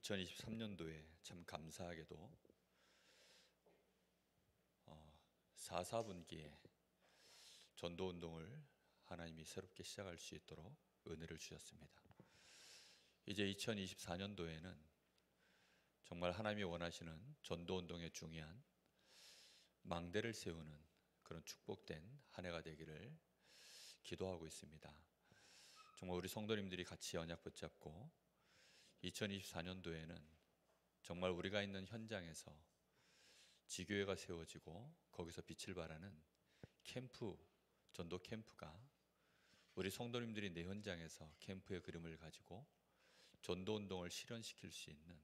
2023년도에 참 감사하게도 4.4분기에 전도운동을 하나님이 새롭게 시작할 수 있도록 은혜를 주셨습니다. 이제 2024년도에는 정말 하나님이 원하시는 전도운동에 중요한 망대를 세우는 그런 축복된 한 해가 되기를 기도하고 있습니다. 정말 우리 성도님들이 같이 언약 붙잡고 2024년도에는 정말 우리가 있는 현장에서 지교회가 세워지고 거기서 빛을 발하는 캠프, 전도 캠프가 우리 성도님들이 내 현장에서 캠프의 그림을 가지고 전도운동을 실현시킬 수 있는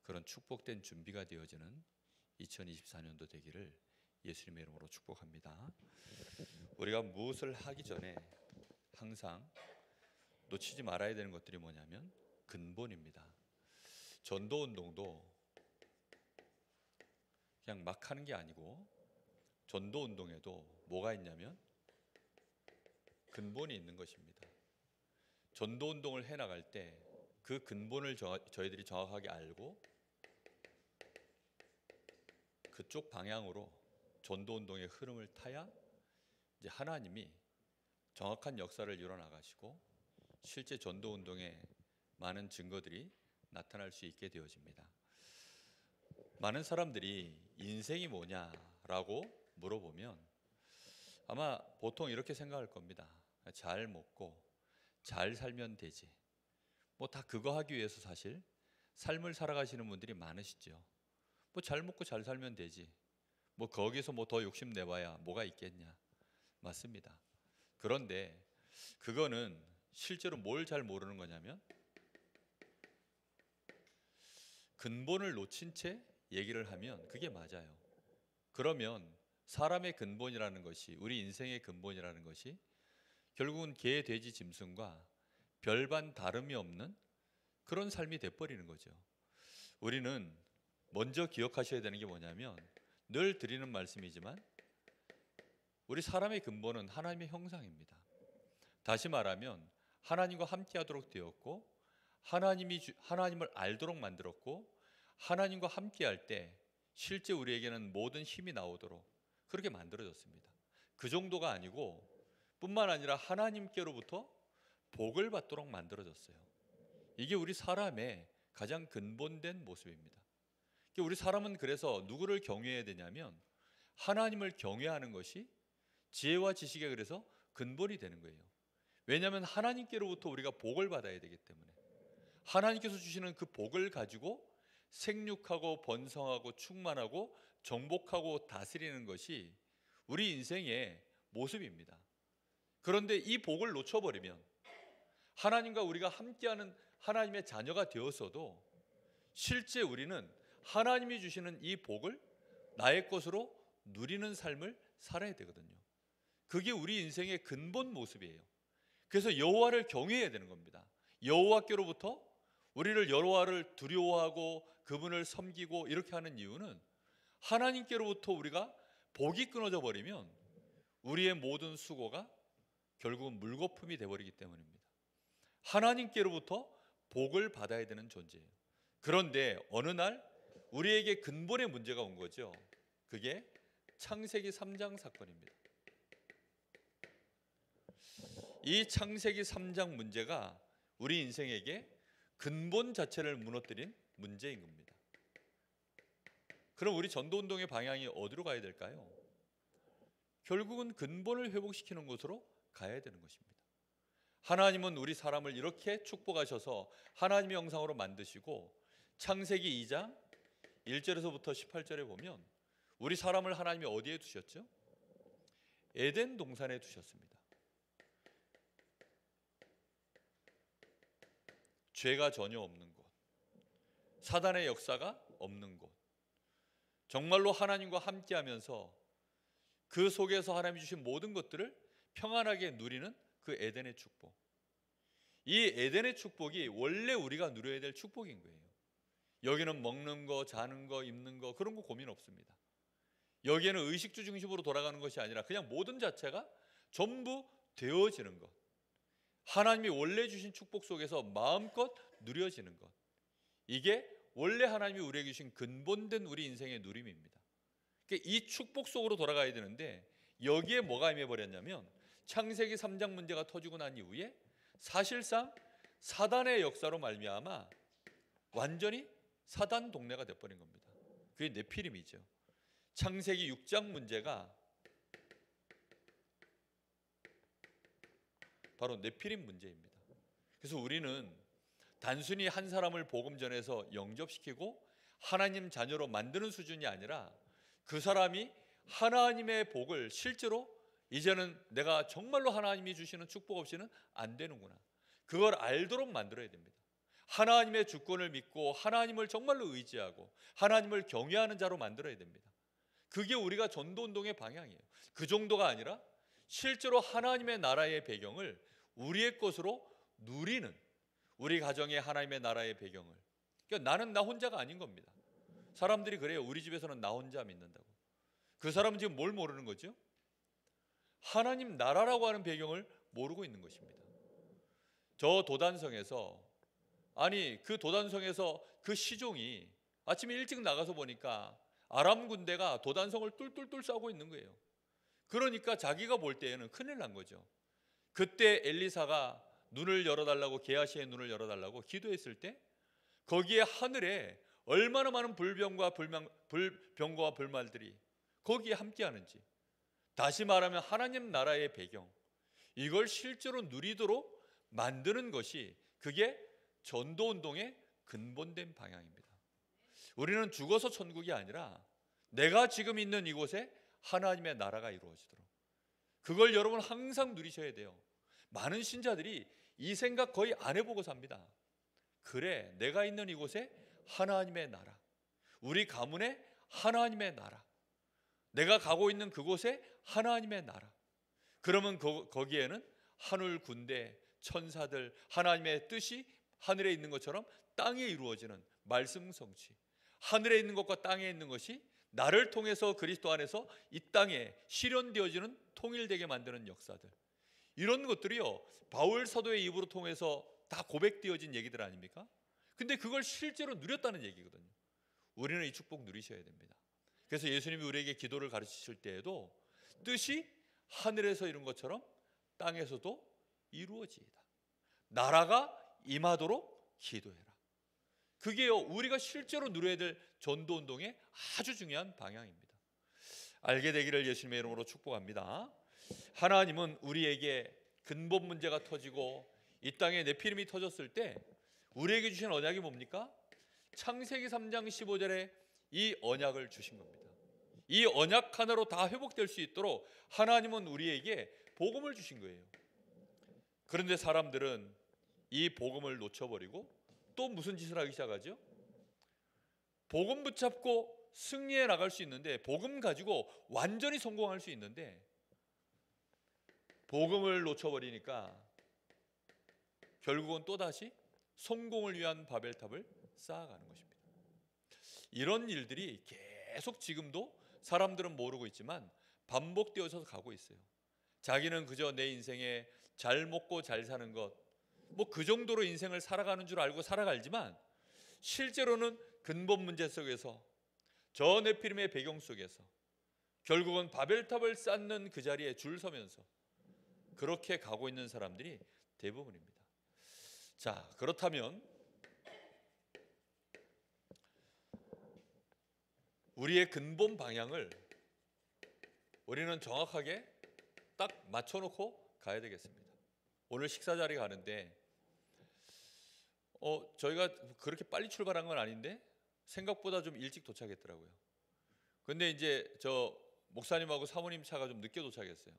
그런 축복된 준비가 되어지는 2024년도 되기를 예수님의 이름으로 축복합니다. 우리가 무엇을 하기 전에 항상 놓치지 말아야 되는 것들이 뭐냐면 근본입니다. 전도운동도 그냥 막 하는 게 아니고 전도운동에도 뭐가 있냐면 근본이 있는 것입니다. 전도운동을 해나갈 때 그 근본을 저희들이 정확하게 알고 그쪽 방향으로 전도운동의 흐름을 타야 이제 하나님이 정확한 역사를 이뤄나가시고 실제 전도운동에 많은 증거들이 나타날 수 있게 되어집니다. 많은 사람들이 인생이 뭐냐라고 물어보면 아마 보통 이렇게 생각할 겁니다. 잘 먹고 잘 살면 되지. 뭐 다 그거 하기 위해서 사실 삶을 살아가시는 분들이 많으시죠. 뭐 잘 먹고 잘 살면 되지. 뭐 거기서 뭐 더 욕심 내봐야 뭐가 있겠냐. 맞습니다. 그런데 그거는 실제로 뭘 잘 모르는 거냐면 근본을 놓친 채 얘기를 하면 그게 맞아요. 그러면 사람의 근본이라는 것이, 우리 인생의 근본이라는 것이 결국은 개, 돼지, 짐승과 별반 다름이 없는 그런 삶이 돼버리는 거죠. 우리는 먼저 기억하셔야 되는 게 뭐냐면 늘 드리는 말씀이지만 우리 사람의 근본은 하나님의 형상입니다. 다시 말하면 하나님과 함께하도록 되었고 하나님을 알도록 만들었고 하나님과 함께할 때 실제 우리에게는 모든 힘이 나오도록 그렇게 만들어졌습니다. 그 정도가 아니고 뿐만 아니라 하나님께로부터 복을 받도록 만들어졌어요. 이게 우리 사람의 가장 근본된 모습입니다. 우리 사람은 그래서 누구를 경외해야 되냐면 하나님을 경외하는 것이 지혜와 지식에 그래서 근본이 되는 거예요. 왜냐하면 하나님께로부터 우리가 복을 받아야 되기 때문에 하나님께서 주시는 그 복을 가지고 생육하고 번성하고 충만하고 정복하고 다스리는 것이 우리 인생의 모습입니다. 그런데 이 복을 놓쳐버리면 하나님과 우리가 함께하는 하나님의 자녀가 되었어도 실제 우리는 하나님이 주시는 이 복을 나의 것으로 누리는 삶을 살아야 되거든요. 그게 우리 인생의 근본 모습이에요. 그래서 여호와를 경외해야 되는 겁니다. 여호와께로부터 우리를 여호와를 두려워하고 그분을 섬기고 이렇게 하는 이유는 하나님께로부터 우리가 복이 끊어져 버리면 우리의 모든 수고가 결국은 물거품이 되어버리기 때문입니다. 하나님께로부터 복을 받아야 되는 존재예요. 그런데 어느 날 우리에게 근본의 문제가 온 거죠. 그게 창세기 3장 사건입니다. 이 창세기 3장 문제가 우리 인생에게 근본 자체를 무너뜨린 문제인 겁니다. 그럼 우리 전도운동의 방향이 어디로 가야 될까요? 결국은 근본을 회복시키는 곳으로 가야 되는 것입니다. 하나님은 우리 사람을 이렇게 축복하셔서 하나님의 형상으로 만드시고 창세기 2장 1절에서부터 18절에 보면 우리 사람을 하나님이 어디에 두셨죠? 에덴 동산에 두셨습니다. 죄가 전혀 없는 곳, 사단의 역사가 없는 곳, 정말로 하나님과 함께하면서 그 속에서 하나님이 주신 모든 것들을 평안하게 누리는 그 에덴의 축복. 이 에덴의 축복이 원래 우리가 누려야 될 축복인 거예요. 여기는 먹는 거, 자는 거, 입는 거 그런 거 고민 없습니다. 여기에는 의식주 중심으로 돌아가는 것이 아니라 그냥 모든 자체가 전부 되어지는 것. 하나님이 원래 주신 축복 속에서 마음껏 누려지는 것. 이게 원래 하나님이 우리에게 주신 근본된 우리 인생의 누림입니다. 그러니까 이 축복 속으로 돌아가야 되는데 여기에 뭐가 임해버렸냐면 창세기 3장 문제가 터지고 난 이후에 사실상 사단의 역사로 말미암아 완전히 사단 동네가 돼버린 겁니다. 그게 네피림이죠. 창세기 6장 문제가 바로 네피림 문제입니다. 그래서 우리는 단순히 한 사람을 복음 전해서 영접시키고 하나님 자녀로 만드는 수준이 아니라 그 사람이 하나님의 복을 실제로 이제는 내가 정말로 하나님이 주시는 축복 없이는 안 되는구나, 그걸 알도록 만들어야 됩니다. 하나님의 주권을 믿고 하나님을 정말로 의지하고 하나님을 경외하는 자로 만들어야 됩니다. 그게 우리가 전도운동의 방향이에요. 그 정도가 아니라 실제로 하나님의 나라의 배경을 우리의 것으로 누리는, 우리 가정의 하나님의 나라의 배경을, 그러니까 나는 나 혼자가 아닌 겁니다. 사람들이 그래요. 우리 집에서는 나 혼자 믿는다고. 그 사람은 지금 뭘 모르는 거죠? 하나님 나라라고 하는 배경을 모르고 있는 것입니다. 저 도단성에서, 아니 그 도단성에서 그 시종이 아침에 일찍 나가서 보니까 아람 군대가 도단성을 뚫뚫뚫 싸고 있는 거예요. 그러니까 자기가 볼 때에는 큰일 난 거죠. 그때 엘리사가 눈을 열어달라고, 게하시의 눈을 열어달라고 기도했을 때 거기에 하늘에 얼마나 많은 불병과 불말들이 거기에 함께하는지, 다시 말하면 하나님 나라의 배경, 이걸 실제로 누리도록 만드는 것이, 그게 전도운동의 근본된 방향입니다. 우리는 죽어서 천국이 아니라 내가 지금 있는 이곳에 하나님의 나라가 이루어지도록, 그걸 여러분 항상 누리셔야 돼요. 많은 신자들이 이 생각 거의 안 해보고 삽니다. 그래, 내가 있는 이곳에 하나님의 나라, 우리 가문에 하나님의 나라, 내가 가고 있는 그곳에 하나님의 나라. 그러면 거기에는 하늘 군대, 천사들, 하나님의 뜻이 하늘에 있는 것처럼 땅에 이루어지는 말씀 성취, 하늘에 있는 것과 땅에 있는 것이 나를 통해서 그리스도 안에서 이 땅에 실현되어지는, 통일되게 만드는 역사들, 이런 것들이요 바울 사도의 입으로 통해서 다 고백되어진 얘기들 아닙니까? 근데 그걸 실제로 누렸다는 얘기거든요. 우리는 이 축복 누리셔야 됩니다. 그래서 예수님이 우리에게 기도를 가르치실 때에도 뜻이 하늘에서 이룬 것처럼 땅에서도 이루어지이다, 나라가 임하도록 기도해라. 그게요 우리가 실제로 누려야 될 전도운동의 아주 중요한 방향입니다. 알게 되기를 예수님의 이름으로 축복합니다. 하나님은 우리에게 근본 문제가 터지고 이 땅에 네피림이 터졌을 때 우리에게 주신 언약이 뭡니까? 창세기 3장 15절에 이 언약을 주신 겁니다. 이 언약 하나로 다 회복될 수 있도록 하나님은 우리에게 복음을 주신 거예요. 그런데 사람들은 이 복음을 놓쳐버리고 또 무슨 짓을 하기 시작하죠? 복음 붙잡고 승리해 나갈 수 있는데, 복음 가지고 완전히 성공할 수 있는데, 복음을 놓쳐버리니까 결국은 또다시 성공을 위한 바벨탑을 쌓아가는 것입니다. 이런 일들이 계속 지금도 사람들은 모르고 있지만 반복되어서 가고 있어요. 자기는 그저 내 인생에 잘 먹고 잘 사는 것, 뭐 그 정도로 인생을 살아가는 줄 알고 살아가지만 실제로는 근본 문제 속에서, 저 네피림의 배경 속에서 결국은 바벨탑을 쌓는 그 자리에 줄 서면서 그렇게 가고 있는 사람들이 대부분입니다. 자, 그렇다면 우리의 근본 방향을 우리는 정확하게 딱 맞춰놓고 가야 되겠습니다. 오늘 식사 자리 가는데 저희가 그렇게 빨리 출발한 건 아닌데 생각보다 좀 일찍 도착했더라고요. 근데 이제 저 목사님하고 사모님 차가 좀 늦게 도착했어요.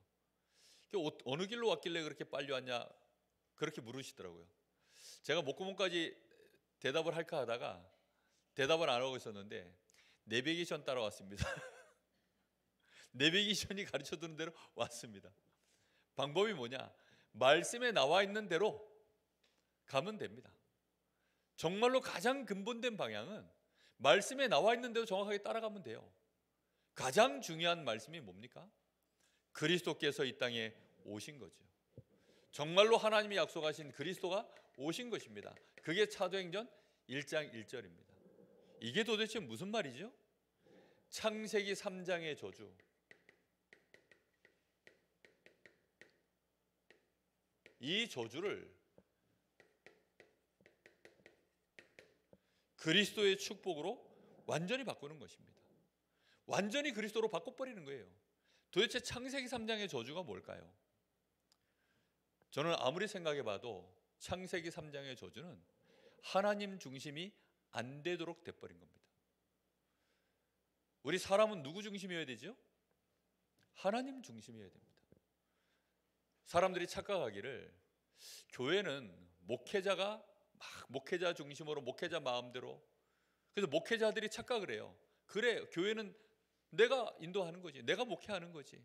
어느 길로 왔길래 그렇게 빨리 왔냐 그렇게 물으시더라고요. 제가 목구멍까지 대답을 할까 하다가 대답을 안 하고 있었는데 내비게이션 따라왔습니다. 내비게이션이 가르쳐주는 대로 왔습니다. 방법이 뭐냐? 말씀에 나와 있는 대로 가면 됩니다. 정말로 가장 근본된 방향은 말씀에 나와 있는 대로 정확하게 따라가면 돼요. 가장 중요한 말씀이 뭡니까? 그리스도께서 이 땅에 오신 거죠. 정말로 하나님이 약속하신 그리스도가 오신 것입니다. 그게 사도행전 1장 1절입니다. 이게 도대체 무슨 말이죠? 창세기 3장의 저주, 이 저주를 그리스도의 축복으로 완전히 바꾸는 것입니다. 완전히 그리스도로 바꿔버리는 거예요. 도대체 창세기 3장의 저주가 뭘까요? 저는 아무리 생각해봐도 창세기 3장의 저주는 하나님 중심이 안 되도록 돼버린 겁니다. 우리 사람은 누구 중심이어야 되죠? 하나님 중심이어야 됩니다. 사람들이 착각하기를 교회는 목회자가 막 목회자 중심으로 목회자 마음대로, 그래서 목회자들이 착각을 해요. 그래, 교회는 내가 인도하는 거지, 내가 목회하는 거지.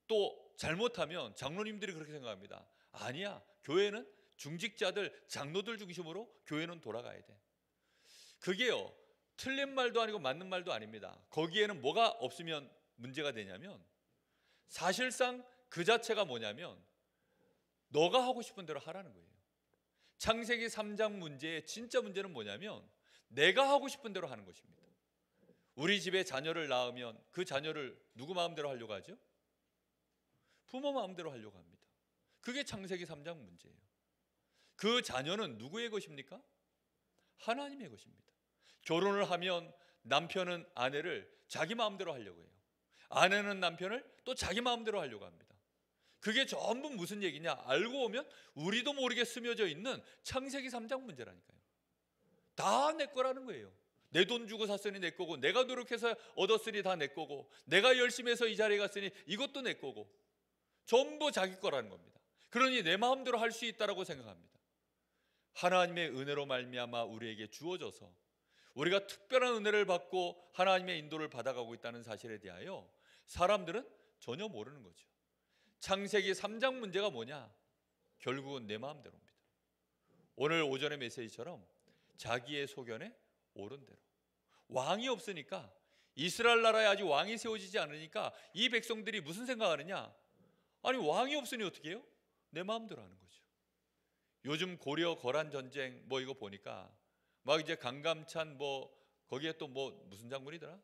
또 잘못하면 장로님들이 그렇게 생각합니다. 아니야, 교회는 중직자들, 장로들 중심으로 교회는 돌아가야 돼. 그게요, 틀린 말도 아니고 맞는 말도 아닙니다. 거기에는 뭐가 없으면 문제가 되냐면, 사실상 그 자체가 뭐냐면 너가 하고 싶은 대로 하라는 거예요. 창세기 3장 문제의 진짜 문제는 뭐냐면 내가 하고 싶은 대로 하는 것입니다. 우리 집에 자녀를 낳으면 그 자녀를 누구 마음대로 하려고 하죠? 부모 마음대로 하려고 합니다. 그게 창세기 3장 문제예요. 그 자녀는 누구의 것입니까? 하나님의 것입니다. 결혼을 하면 남편은 아내를 자기 마음대로 하려고 해요. 아내는 남편을 또 자기 마음대로 하려고 합니다. 그게 전부 무슨 얘기냐? 알고 보면 우리도 모르게 스며져 있는 창세기 3장 문제라니까요. 다 내 거라는 거예요. 내 돈 주고 샀으니 내 거고, 내가 노력해서 얻었으니 다 내 거고, 내가 열심히 해서 이 자리에 갔으니 이것도 내 거고, 전부 자기 거라는 겁니다. 그러니 내 마음대로 할 수 있다라고 생각합니다. 하나님의 은혜로 말미암아 우리에게 주어져서 우리가 특별한 은혜를 받고 하나님의 인도를 받아가고 있다는 사실에 대하여 사람들은 전혀 모르는 거죠. 창세기 3장 문제가 뭐냐? 결국은 내 마음대로입니다. 오늘 오전의 메시지처럼 자기의 소견에 옳은 대로. 왕이 없으니까, 이스라엘 나라에 아직 왕이 세워지지 않으니까 이 백성들이 무슨 생각하느냐? 아니, 왕이 없으니 어떻게 해요? 내 마음대로 하는 거죠. 요즘 고려 거란 전쟁 뭐 이거 보니까 막 이제 강감찬 뭐 거기에 또 뭐 무슨 장군이더라?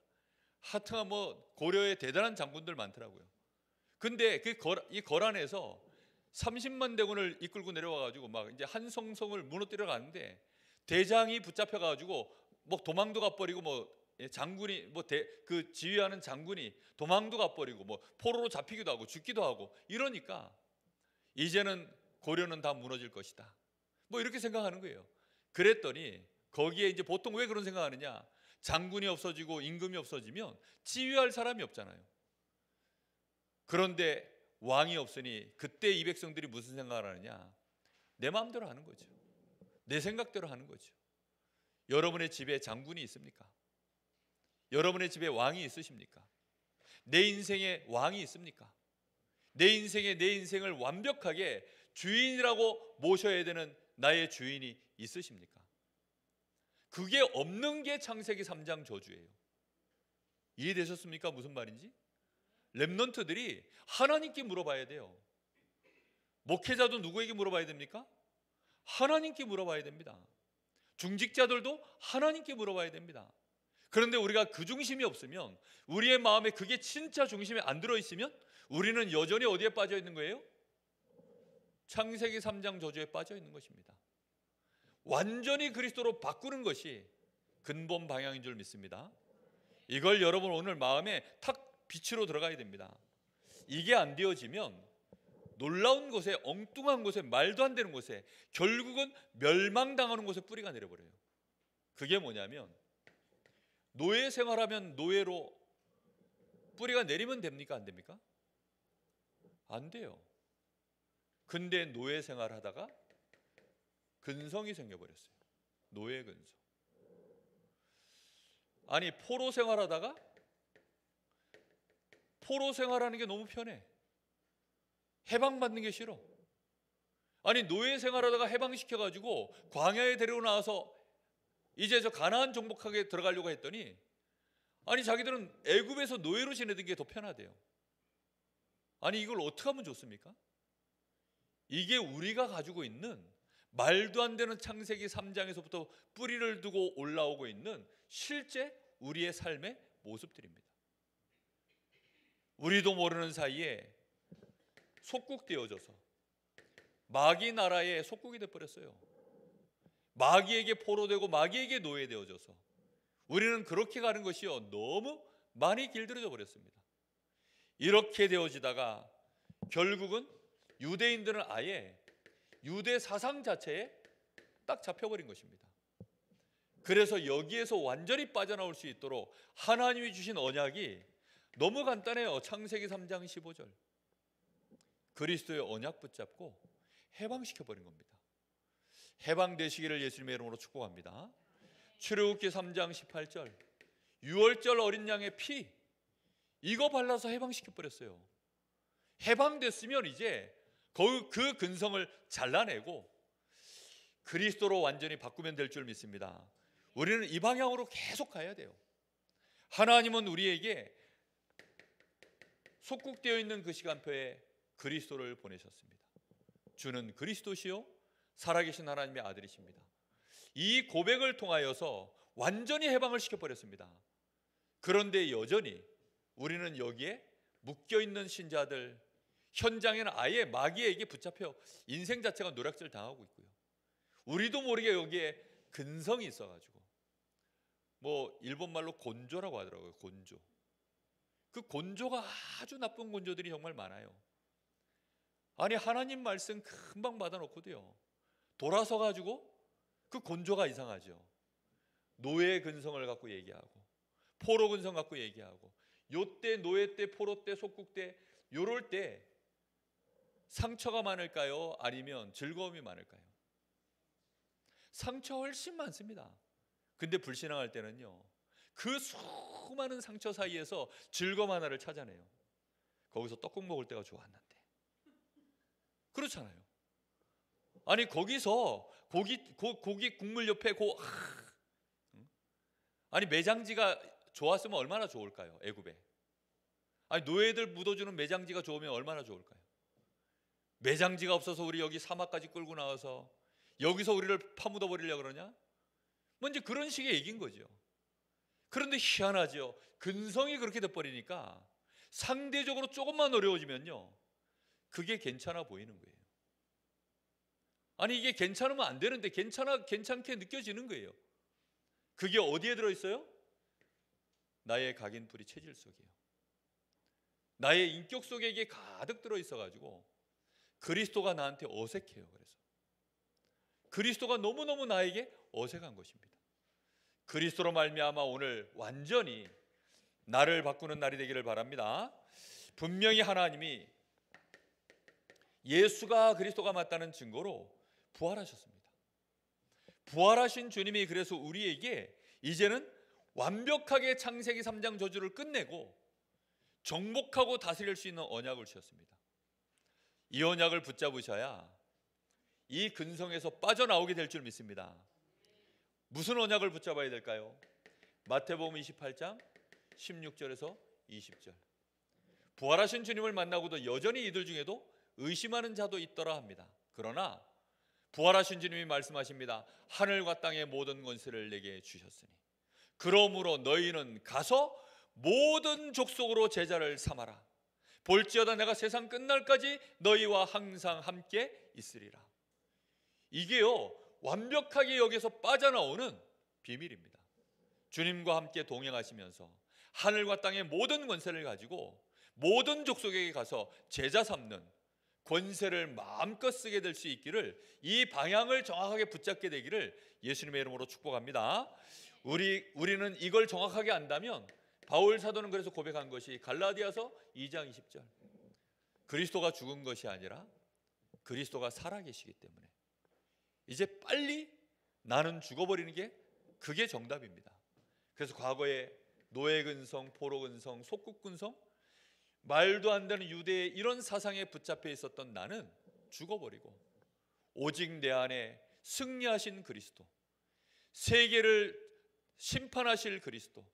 하여튼 뭐 고려에 대단한 장군들 많더라고요. 근데 이 거란에서 30만 대군을 이끌고 내려와가지고 막 이제 한성성을 무너뜨려 가는데 대장이 붙잡혀가지고 뭐 도망도 가버리고, 뭐 장군이 뭐 그 지휘하는 장군이 도망도 가버리고, 뭐 포로로 잡히기도 하고 죽기도 하고, 이러니까 이제는 고려는 다 무너질 것이다, 뭐 이렇게 생각하는 거예요. 그랬더니 거기에 이제 보통 왜 그런 생각하느냐? 장군이 없어지고 임금이 없어지면 지휘할 사람이 없잖아요. 그런데 왕이 없으니 그때 이 백성들이 무슨 생각을 하느냐? 내 마음대로 하는 거죠. 내 생각대로 하는 거죠. 여러분의 집에 장군이 있습니까? 여러분의 집에 왕이 있으십니까? 내 인생에 왕이 있습니까? 내 인생을 완벽하게 주인이라고 모셔야 되는 나의 주인이 있으십니까? 그게 없는 게 창세기 3장 저주예요. 이해되셨습니까? 무슨 말인지? 렘넌트들이 하나님께 물어봐야 돼요. 목회자도 누구에게 물어봐야 됩니까? 하나님께 물어봐야 됩니다. 중직자들도 하나님께 물어봐야 됩니다. 그런데 우리가 그 중심이 없으면, 우리의 마음에 그게 진짜 중심에 안 들어있으면 우리는 여전히 어디에 빠져 있는 거예요? 창세기 3장 저주에 빠져 있는 것입니다. 완전히 그리스도로 바꾸는 것이 근본 방향인 줄 믿습니다. 이걸 여러분 오늘 마음에 탁 빛으로 들어가야 됩니다. 이게 안 되어지면 놀라운 곳에, 엉뚱한 곳에, 말도 안 되는 곳에, 결국은 멸망당하는 곳에 뿌리가 내려버려요. 그게 뭐냐면, 노예 생활하면 노예로 뿌리가 내리면 됩니까? 안 됩니까? 안 돼요. 근데 노예 생활하다가 근성이 생겨버렸어요. 노예 근성. 아니, 포로 생활하다가, 포로 생활하는 게 너무 편해. 해방받는 게 싫어. 아니, 노예 생활하다가 해방시켜가지고 광야에 데리고 나와서 이제 저 가나안 정복하게 들어가려고 했더니, 아니 자기들은 애굽에서 노예로 지내던 게 더 편하대요. 아니, 이걸 어떻게 하면 좋습니까? 이게 우리가 가지고 있는 말도 안 되는 창세기 3장에서부터 뿌리를 두고 올라오고 있는 실제 우리의 삶의 모습들입니다. 우리도 모르는 사이에 속국되어져서 마귀 나라의 속국이 되어버렸어요. 마귀에게 포로되고 마귀에게 노예되어져서 우리는 그렇게 가는 것이요 너무 많이 길들여져 버렸습니다. 이렇게 되어지다가 결국은 유대인들은 아예 유대 사상 자체에 딱 잡혀버린 것입니다. 그래서 여기에서 완전히 빠져나올 수 있도록 하나님이 주신 언약이 너무 간단해요. 창세기 3장 15절. 그리스도의 언약 붙잡고 해방시켜버린 겁니다. 해방되시기를 예수님의 이름으로 축복합니다. 출애굽기 3장 18절. 유월절 어린 양의 피, 이거 발라서 해방시켜버렸어요. 해방됐으면 이제 그 근성을 잘라내고 그리스도로 완전히 바꾸면 될 줄 믿습니다. 우리는 이 방향으로 계속 가야 돼요. 하나님은 우리에게 속국되어 있는 그 시간표에 그리스도를 보내셨습니다. 주는 그리스도시요 살아계신 하나님의 아들이십니다. 이 고백을 통하여서 완전히 해방을 시켜버렸습니다. 그런데 여전히 우리는 여기에 묶여있는 신자들, 현장에는 아예 마귀에게 붙잡혀 인생 자체가 노략질 당하고 있고요. 우리도 모르게 여기에 근성이 있어가지고 일본말로 곤조라고 하더라고요. 곤조. 그 곤조가 아주 나쁜 곤조들이 정말 많아요. 아니 하나님 말씀 금방 받아놓고도요 돌아서 가지고 그 곤조가 이상하죠. 노예 근성을 갖고 얘기하고 포로 근성 갖고 얘기하고 요때 노예 때 포로 때 속국 때 요럴 때 상처가 많을까요? 아니면 즐거움이 많을까요? 상처 훨씬 많습니다. 근데 불신앙할 때는요 그 수많은 상처 사이에서 즐거움 하나를 찾아내요. 거기서 떡국 먹을 때가 좋았는데. 그렇잖아요. 아니 거기서 고기 국물 옆에 아니 매장지가 좋았으면 얼마나 좋을까요? 애굽에. 아니 노예들 묻어주는 매장지가 좋으면 얼마나 좋을까요? 매장지가 없어서 우리 여기 사막까지 끌고 나와서 여기서 우리를 파묻어 버리려고 그러냐? 이제 그런 식의 얘기인 거죠. 그런데 희한하죠. 근성이 그렇게 돼버리니까 상대적으로 조금만 어려워지면요 그게 괜찮아 보이는 거예요. 아니 이게 괜찮으면 안 되는데 괜찮게 느껴지는 거예요. 그게 어디에 들어있어요? 나의 각인뿌리 체질 속이에요. 나의 인격 속에 이게 가득 들어있어가지고 그리스도가 나한테 어색해요. 그래서 그리스도가 너무너무 나에게 어색한 것입니다. 그리스도로 말미암아 오늘 완전히 나를 바꾸는 날이 되기를 바랍니다. 분명히 하나님이 예수가 그리스도가 맞다는 증거로 부활하셨습니다. 부활하신 주님이 그래서 우리에게 이제는 완벽하게 창세기 3장 저주를 끝내고 정복하고 다스릴 수 있는 언약을 주셨습니다. 이 언약을 붙잡으셔야 이 근성에서 빠져나오게 될 줄 믿습니다. 무슨 언약을 붙잡아야 될까요? 마태복음 28장 16절에서 20절. 부활하신 주님을 만나고도 여전히 이들 중에도 의심하는 자도 있더라 합니다. 그러나 부활하신 주님이 말씀하십니다. 하늘과 땅의 모든 권세를 내게 주셨으니 그러므로 너희는 가서 모든 족속으로 제자를 삼아라. 볼지어다 내가 세상 끝날까지 너희와 항상 함께 있으리라. 이게요 완벽하게 여기서 빠져나오는 비밀입니다. 주님과 함께 동행하시면서 하늘과 땅의 모든 권세를 가지고 모든 족속에게 가서 제자 삼는 권세를 마음껏 쓰게 될 수 있기를, 이 방향을 정확하게 붙잡게 되기를 예수님의 이름으로 축복합니다. 우리는 이걸 정확하게 안다면 바울 사도는 그래서 고백한 것이 갈라디아서 2장 20절, 그리스도가 죽은 것이 아니라 그리스도가 살아계시기 때문에 이제 빨리 나는 죽어버리는 게 그게 정답입니다. 그래서 과거에 노예 근성, 포로 근성, 속국 근성, 말도 안 되는 유대의 이런 사상에 붙잡혀 있었던 나는 죽어버리고 오직 내 안에 승리하신 그리스도, 세계를 심판하실 그리스도,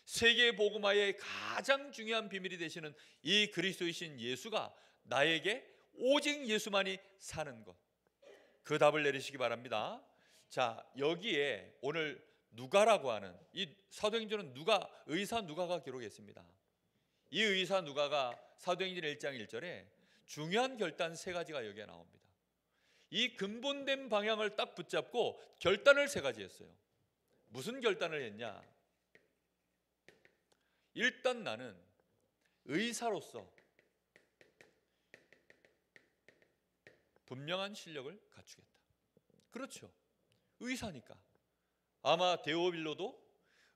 세계 복음화의 가장 중요한 비밀이 되시는 이 그리스도이신 예수가 나에게 오직 예수만이 사는 것, 그 답을 내리시기 바랍니다. 자, 여기에 오늘 누가라고 하는 이 사도행전은 의사 누가가 기록했습니다. 이 의사 누가가 사도행전 1장 1절에 중요한 결단 세 가지가 여기에 나옵니다. 이 근본된 방향을 딱 붙잡고 결단을 세 가지 했어요. 무슨 결단을 했냐? 일단 나는 의사로서 분명한 실력을 갖추겠다. 그렇죠. 의사니까. 아마 데오빌로도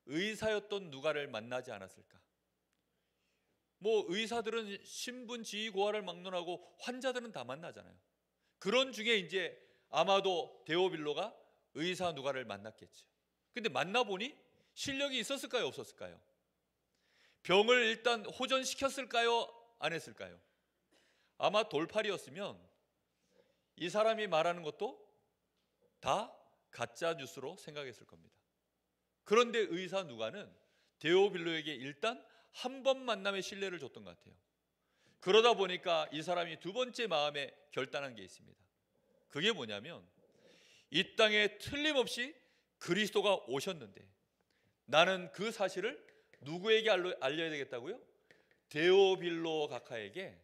의사였던 누가를 만나지 않았을까. 뭐 의사들은 신분, 지위, 고하를 막론하고 환자들은 다 만나잖아요. 그런 중에 이제 아마도 데오빌로가 의사 누가를 만났겠죠. 근데 만나보니 실력이 있었을까요, 없었을까요? 병을 일단 호전시켰을까요, 안 했을까요? 아마 돌팔이었으면 이 사람이 말하는 것도 다 가짜 뉴스로 생각했을 겁니다. 그런데 의사 누가는 데오빌로에게 일단 한 번 만남의 신뢰를 줬던 것 같아요. 그러다 보니까 이 사람이 두 번째 마음에 결단한 게 있습니다. 그게 뭐냐면 이 땅에 틀림없이 그리스도가 오셨는데 나는 그 사실을 누구에게 알려야 되겠다고요? 데오빌로 각하에게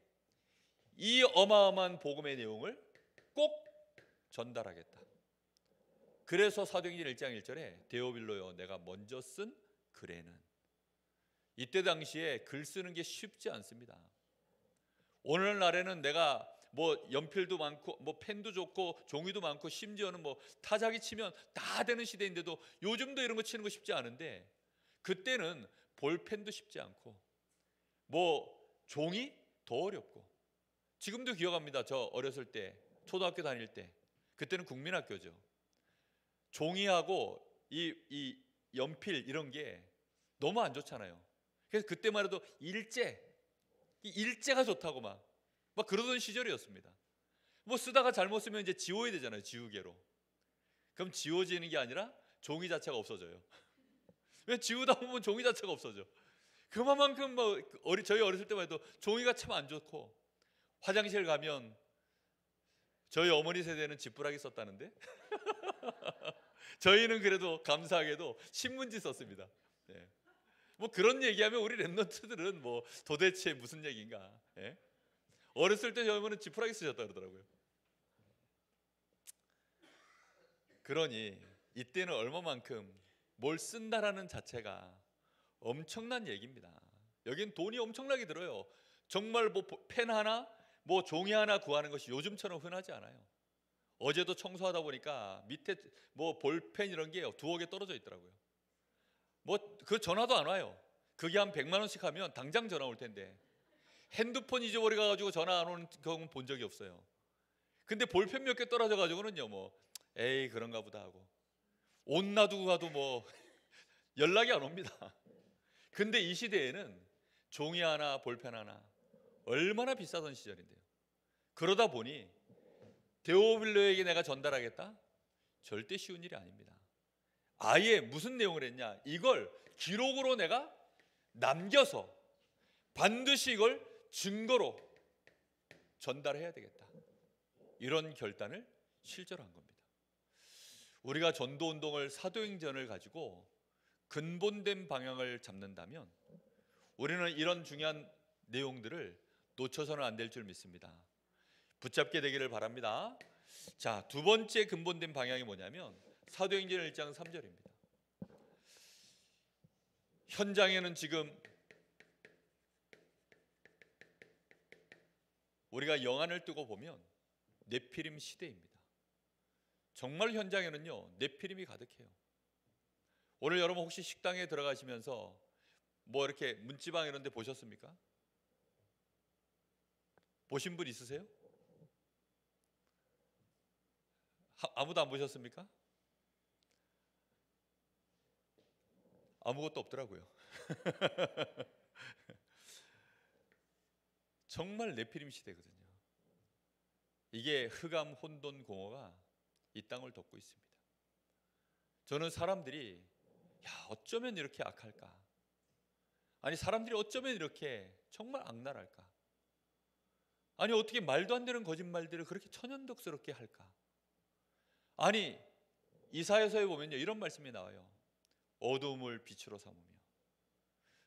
이 어마어마한 복음의 내용을 꼭 전달하겠다. 그래서 사도행전 1장 1절에 데오빌로여 내가 먼저 쓴 글에는, 이때 당시에 글 쓰는 게 쉽지 않습니다. 오늘날에는 내가 뭐 연필도 많고 뭐 펜도 좋고 종이도 많고 심지어는 뭐 타자기 치면 다 되는 시대인데도 요즘도 이런 거 치는 거 쉽지 않은데 그때는 볼펜도 쉽지 않고 뭐 종이 더 어렵고, 지금도 기억합니다. 저 어렸을 때 초등학교 다닐 때, 그때는 국민학교죠. 종이하고 이 연필 이런 게 너무 안 좋잖아요. 그래서 그때만 해도 일제가 좋다고 막 그러던 시절이었습니다. 뭐 쓰다가 잘못 쓰면 이제 지워야 되잖아요, 지우개로. 그럼 지워지는 게 아니라 종이 자체가 없어져요. 왜 지우다 보면 종이 자체가 없어져. 그만큼 뭐 저희 어렸을 때만 해도 종이가 참 안 좋고, 화장실 가면 저희 어머니 세대는 지푸라기 썼다는데 저희는 그래도 감사하게도 신문지 썼습니다. 네. 뭐 그런 얘기하면 우리 랩런트들은 뭐 도대체 무슨 얘기인가. 예? 어렸을 때 저희 어머니는 지푸라기 쓰셨다 그러더라고요. 그러니 이때는 얼마만큼 뭘 쓴다라는 자체가 엄청난 얘기입니다. 여긴 돈이 엄청나게 들어요. 정말 뭐 펜 하나, 뭐 종이 하나 구하는 것이 요즘처럼 흔하지 않아요. 어제도 청소하다 보니까 밑에 뭐 볼펜 이런 게 두어 개 떨어져 있더라고요. 뭐 그 전화도 안 와요. 그게 한 100만 원씩 하면 당장 전화 올 텐데 핸드폰 잊어버려 가지고 전화 안 오는 경우는 본 적이 없어요. 근데 볼펜 몇 개 떨어져 가지고는요, 뭐 에이 그런가 보다 하고 옷 놔두고 가도 뭐 연락이 안 옵니다. 근데 이 시대에는 종이 하나 볼펜 하나 얼마나 비싸던 시절인데요. 그러다 보니 데오빌로에게 내가 전달하겠다? 절대 쉬운 일이 아닙니다. 아예 무슨 내용을 했냐? 이걸 기록으로 내가 남겨서 반드시 이걸 증거로 전달해야 되겠다. 이런 결단을 실제로 한 겁니다. 우리가 전도운동을, 사도행전을 가지고 근본된 방향을 잡는다면 우리는 이런 중요한 내용들을 놓쳐서는 안 될 줄 믿습니다. 붙잡게 되기를 바랍니다. 자, 두 번째 근본된 방향이 뭐냐면 사도행전 1장 3절입니다. 현장에는 지금 우리가 영안을 뜨고 보면 네피림 시대입니다. 정말 현장에는요 네피림이 가득해요. 오늘 여러분 혹시 식당에 들어가시면서 뭐 이렇게 문지방 이런 데 보셨습니까? 보신 분 있으세요? 아무도 안 보셨습니까? 아무것도 없더라고요. 정말 네피림 시대거든요. 이게 흑암 혼돈 공허가 이 땅을 덮고 있습니다. 저는 사람들이 어쩌면 이렇게 악할까? 아니 사람들이 어쩌면 이렇게 정말 악랄할까? 아니 어떻게 말도 안 되는 거짓말들을 그렇게 천연덕스럽게 할까? 아니 이사야서에 보면요 이런 말씀이 나와요. 어둠을 빛으로 삼으며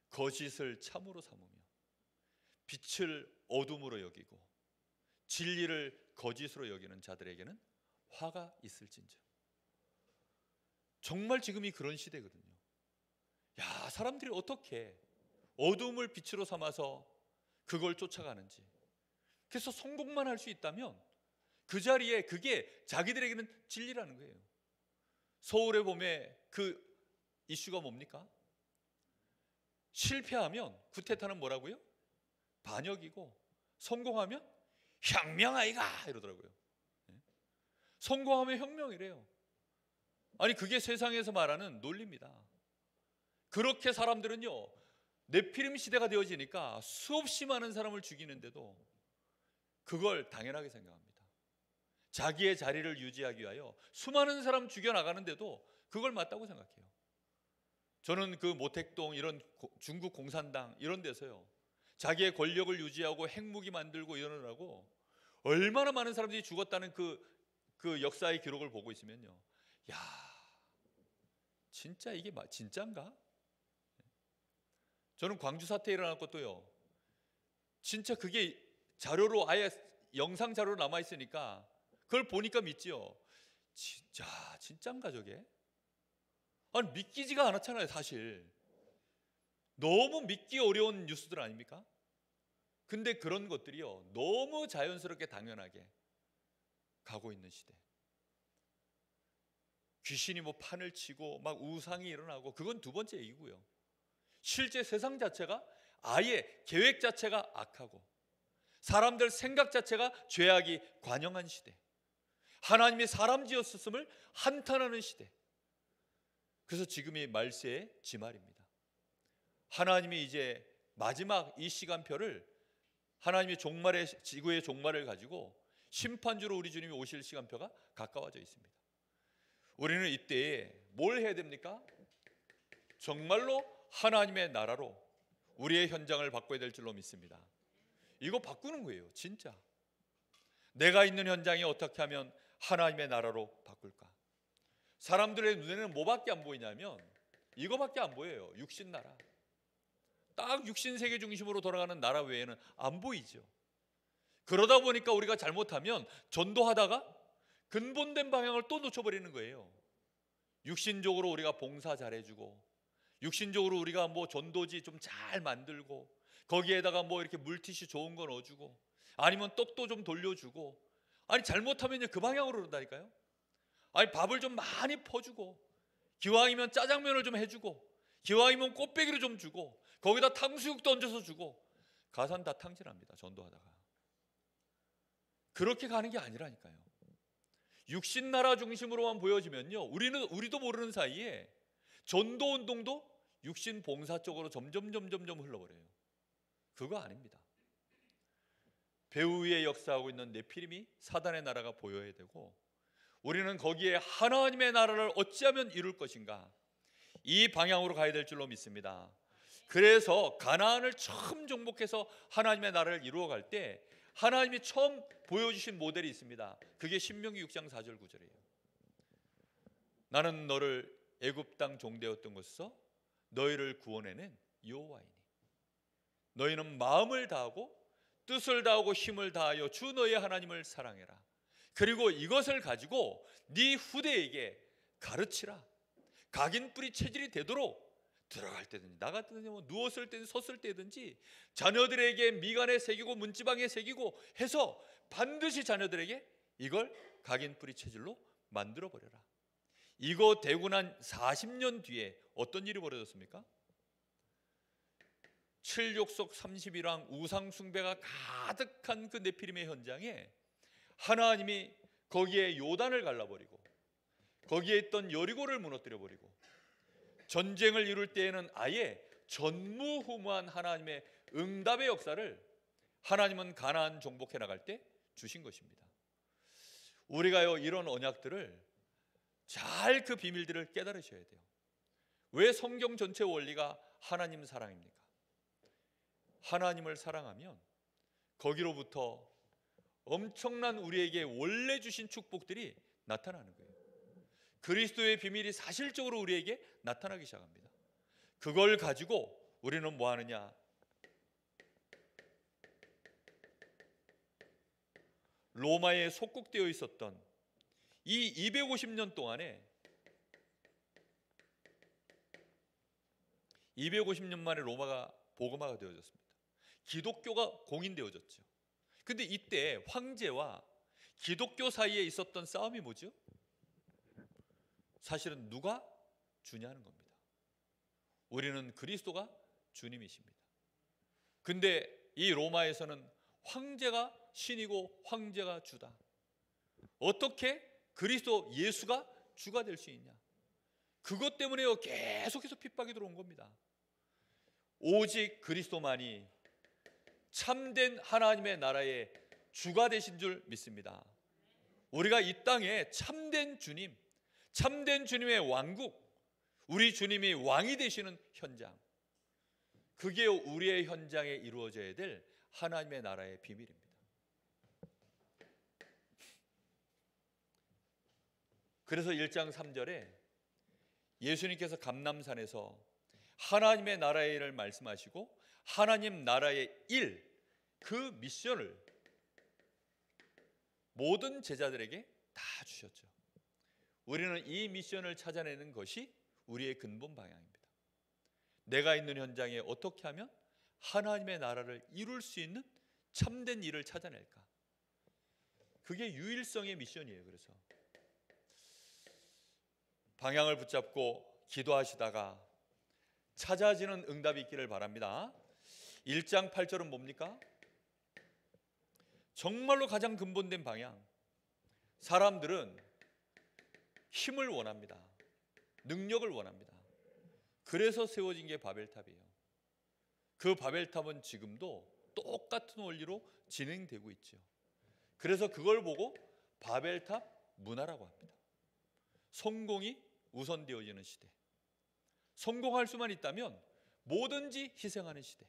거짓을 참으로 삼으며 빛을 어둠으로 여기고 진리를 거짓으로 여기는 자들에게는 화가 있을진저. 정말 지금이 그런 시대거든요. 야, 사람들이 어떻게 어둠을 빛으로 삼아서 그걸 쫓아가는지. 그래서 성공만 할 수 있다면 그 자리에 그게 자기들에게는 진리라는 거예요. 서울의 봄에 그 이슈가 뭡니까? 실패하면 쿠데타는 뭐라고요? 반역이고 성공하면 혁명아이가 이러더라고요. 성공하면 혁명이래요. 아니 그게 세상에서 말하는 논리입니다. 그렇게 사람들은요 네피림 시대가 되어지니까 수없이 많은 사람을 죽이는데도 그걸 당연하게 생각합니다. 자기의 자리를 유지하기 위하여 수많은 사람 죽여나가는데도 그걸 맞다고 생각해요. 저는 그 모택동 이런 중국 공산당 이런 데서요 자기의 권력을 유지하고 핵무기 만들고 이러느라고 얼마나 많은 사람들이 죽었다는 그 역사의 기록을 보고 있으면요, 야 진짜 이게 진짠가? 저는 광주 사태 일어날 것도요 진짜 그게 자료로 아예 영상 자료로 남아 있으니까 그걸 보니까 믿지요. 진짜 진짠가 저게? 아니 믿기지가 않았잖아요. 사실 너무 믿기 어려운 뉴스들 아닙니까? 근데 그런 것들이요 너무 자연스럽게 당연하게 가고 있는 시대. 귀신이 뭐 판을 치고 막 우상이 일어나고 그건 두 번째 얘기고요. 실제 세상 자체가 아예 계획 자체가 악하고 사람들 생각 자체가 죄악이 관영한 시대. 하나님이 사람 지었음을 한탄하는 시대. 그래서 지금이 말세의 지말입니다. 하나님이 이제 마지막 이 시간표를 하나님이 종말의 지구의 종말을 가지고 심판주로 우리 주님이 오실 시간표가 가까워져 있습니다. 우리는 이때에 뭘 해야 됩니까? 정말로 하나님의 나라로 우리의 현장을 바꿔야 될 줄로 믿습니다. 이거 바꾸는 거예요. 진짜 내가 있는 현장이 어떻게 하면 하나님의 나라로 바꿀까? 사람들의 눈에는 뭐밖에 안 보이냐면 이거밖에 안 보여요. 육신 나라. 딱 육신 세계 중심으로 돌아가는 나라 외에는 안 보이죠. 그러다 보니까 우리가 잘못하면 전도하다가 근본된 방향을 또 놓쳐버리는 거예요. 육신적으로 우리가 봉사 잘해주고 육신적으로 우리가 뭐 전도지 좀 잘 만들고 거기에다가 뭐 이렇게 물티슈 좋은 거 넣어주고 아니면 떡도 좀 돌려주고 아니 잘못하면 그 방향으로 그런다니까요. 아니 밥을 좀 많이 퍼주고 기왕이면 짜장면을 좀 해주고 기왕이면 꽃배기를 좀 주고 거기다 탕수육도 얹어서 주고 가산 다 탕진합니다. 전도하다가. 그렇게 가는 게 아니라니까요. 육신 나라 중심으로만 보여지면요 우리도 모르는 사이에 전도 운동도 육신 봉사 쪽으로 점점 흘러버려요. 그거 아닙니다. 배후 위에 역사하고 있는 네피림이 사단의 나라가 보여야 되고 우리는 거기에 하나님의 나라를 어찌하면 이룰 것인가 이 방향으로 가야 될 줄로 믿습니다. 그래서 가나안을 처음 정복해서 하나님의 나라를 이루어갈 때 하나님이 처음 보여주신 모델이 있습니다. 그게 신명기 6장 4절 9절이에요. 나는 너를 애굽 땅 종되었던 곳에서 너희를 구원해낸 여호와이니 너희는 마음을 다하고 뜻을 다하고 힘을 다하여 주 너희 하나님을 사랑해라. 그리고 이것을 가지고 네 후대에게 가르치라. 각인 뿌리 체질이 되도록 들어갈 때든지 나갈 때든지 뭐 누웠을 때든지 섰을 때든지 자녀들에게 미간에 새기고 문지방에 새기고 해서 반드시 자녀들에게 이걸 각인 뿌리 체질로 만들어 버려라. 이거 되고 난 40년 뒤에 어떤 일이 벌어졌습니까? 칠욕석 31왕 우상 숭배가 가득한 그 네피림의 현장에 하나님이 거기에 요단을 갈라버리고 거기에 있던 여리고를 무너뜨려 버리고 전쟁을 이룰 때에는 아예 전무후무한 하나님의 응답의 역사를 하나님은 가나안 정복해 나갈 때 주신 것입니다. 우리가요 이런 언약들을 잘 그 비밀들을 깨달으셔야 돼요. 왜 성경 전체 원리가 하나님 사랑입니까? 하나님을 사랑하면 거기로부터 엄청난 우리에게 원래 주신 축복들이 나타나는 거예요. 그리스도의 비밀이 사실적으로 우리에게 나타나기 시작합니다. 그걸 가지고 우리는 뭐 하느냐? 로마에 속국되어 있었던 이 250년 동안에 250년 만에 로마가 복음화가 되어졌습니다. 기독교가 공인되어졌죠. 근데 이때 황제와 기독교 사이에 있었던 싸움이 뭐죠? 사실은 누가 주냐는 겁니다. 우리는 그리스도가 주님이십니다. 근데 이 로마에서는 황제가 신이고 황제가 주다. 어떻게 그리스도 예수가 주가 될 수 있냐? 그것 때문에 계속해서 핍박이 들어온 겁니다. 오직 그리스도만이 참된 하나님의 나라의 주가 되신 줄 믿습니다. 우리가 이 땅에 참된 주님, 참된 주님의 왕국, 우리 주님이 왕이 되시는 현장, 그게 우리의 현장에 이루어져야 될 하나님의 나라의 비밀입니다. 그래서 1장 3절에 예수님께서 감람산에서 하나님의 나라의 일을 말씀하시고 하나님 나라의 일, 그 미션을 모든 제자들에게 다 주셨죠. 우리는 이 미션을 찾아내는 것이 우리의 근본 방향입니다. 내가 있는 현장에 어떻게 하면 하나님의 나라를 이룰 수 있는 참된 일을 찾아낼까? 그게 유일성의 미션이에요. 그래서 방향을 붙잡고 기도하시다가 찾아지는 응답이 있기를 바랍니다. 1장 8절은 뭡니까? 정말로 가장 근본된 방향. 사람들은 힘을 원합니다. 능력을 원합니다. 그래서 세워진 게 바벨탑이에요. 그 바벨탑은 지금도 똑같은 원리로 진행되고 있죠. 그래서 그걸 보고 바벨탑 문화라고 합니다. 성공이 우선되어지는 시대, 성공할 수만 있다면 뭐든지 희생하는 시대,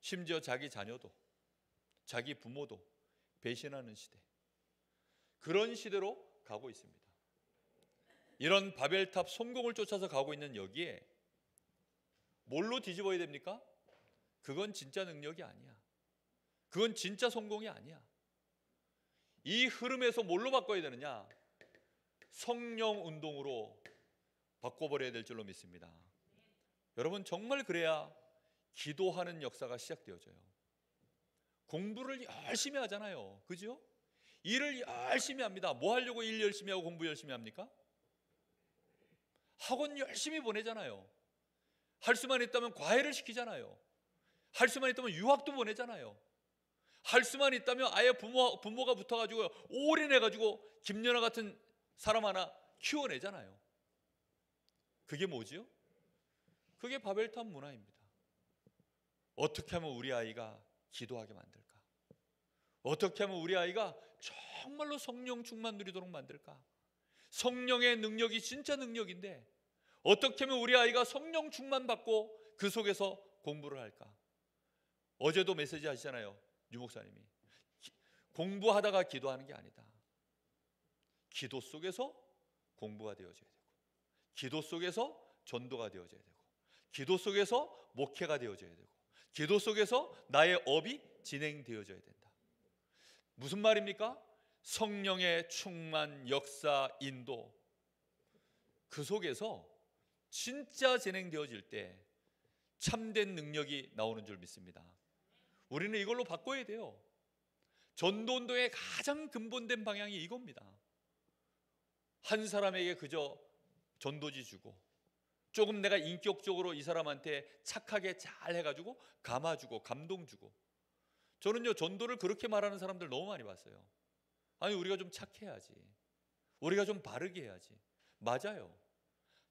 심지어 자기 자녀도 자기 부모도 배신하는 시대, 그런 시대로 가고 있습니다. 이런 바벨탑 성공을 쫓아서 가고 있는 여기에 뭘로 뒤집어야 됩니까? 그건 진짜 능력이 아니야. 그건 진짜 성공이 아니야. 이 흐름에서 뭘로 바꿔야 되느냐? 성령 운동으로 바꿔버려야 될 줄로 믿습니다. 여러분, 정말 그래야 기도하는 역사가 시작되어져요. 공부를 열심히 하잖아요. 그죠? 일을 열심히 합니다. 뭐 하려고 일 열심히 하고 공부 열심히 합니까? 학원 열심히 보내잖아요. 할 수만 있다면 과외를 시키잖아요. 할 수만 있다면 유학도 보내잖아요. 할 수만 있다면 아예 부모가 붙어가지고 올인해가지고 김연아 같은 사람 하나 키워내잖아요. 그게 뭐지요? 그게 바벨탑 문화입니다. 어떻게 하면 우리 아이가 기도하게 만들까? 어떻게 하면 우리 아이가 정말로 성령 충만 누리도록 만들까? 성령의 능력이 진짜 능력인데 어떻게 하면 우리 아이가 성령 충만 받고 그 속에서 공부를 할까? 어제도 메시지 하시잖아요. 유 목사님이 공부하다가 기도하는 게 아니다. 기도 속에서 공부가 되어져야 되고, 기도 속에서 전도가 되어져야 되고, 기도 속에서 목회가 되어져야 되고, 기도 속에서 나의 업이 진행되어져야 된다. 무슨 말입니까? 성령의 충만, 역사, 인도, 그 속에서 진짜 진행되어질 때 참된 능력이 나오는 줄 믿습니다. 우리는 이걸로 바꿔야 돼요. 전도운동의 가장 근본된 방향이 이겁니다. 한 사람에게 그저 전도지 주고 조금 내가 인격적으로 이 사람한테 착하게 잘 해가지고 감아주고 감동 주고. 저는요, 전도를 그렇게 말하는 사람들 너무 많이 봤어요. 아니, 우리가 좀 착해야지, 우리가 좀 바르게 해야지. 맞아요.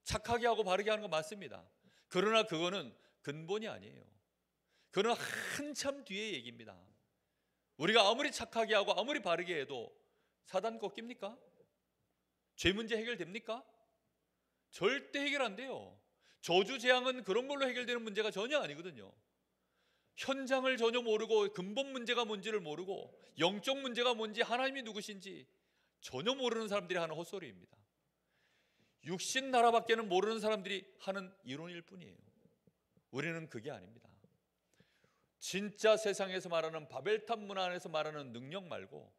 착하게 하고 바르게 하는 거 맞습니다. 그러나 그거는 근본이 아니에요. 그건 한참 뒤의 얘기입니다. 우리가 아무리 착하게 하고 아무리 바르게 해도 사단 꺾입니까? 죄 문제 해결됩니까? 절대 해결 안 돼요. 저주 재앙은 그런 걸로 해결되는 문제가 전혀 아니거든요. 현장을 전혀 모르고 근본 문제가 뭔지를 모르고 영적 문제가 뭔지 하나님이 누구신지 전혀 모르는 사람들이 하는 헛소리입니다. 육신 나라밖에는 모르는 사람들이 하는 이론일 뿐이에요. 우리는 그게 아닙니다. 진짜 세상에서 말하는 바벨탑 문화 안에서 말하는 능력 말고,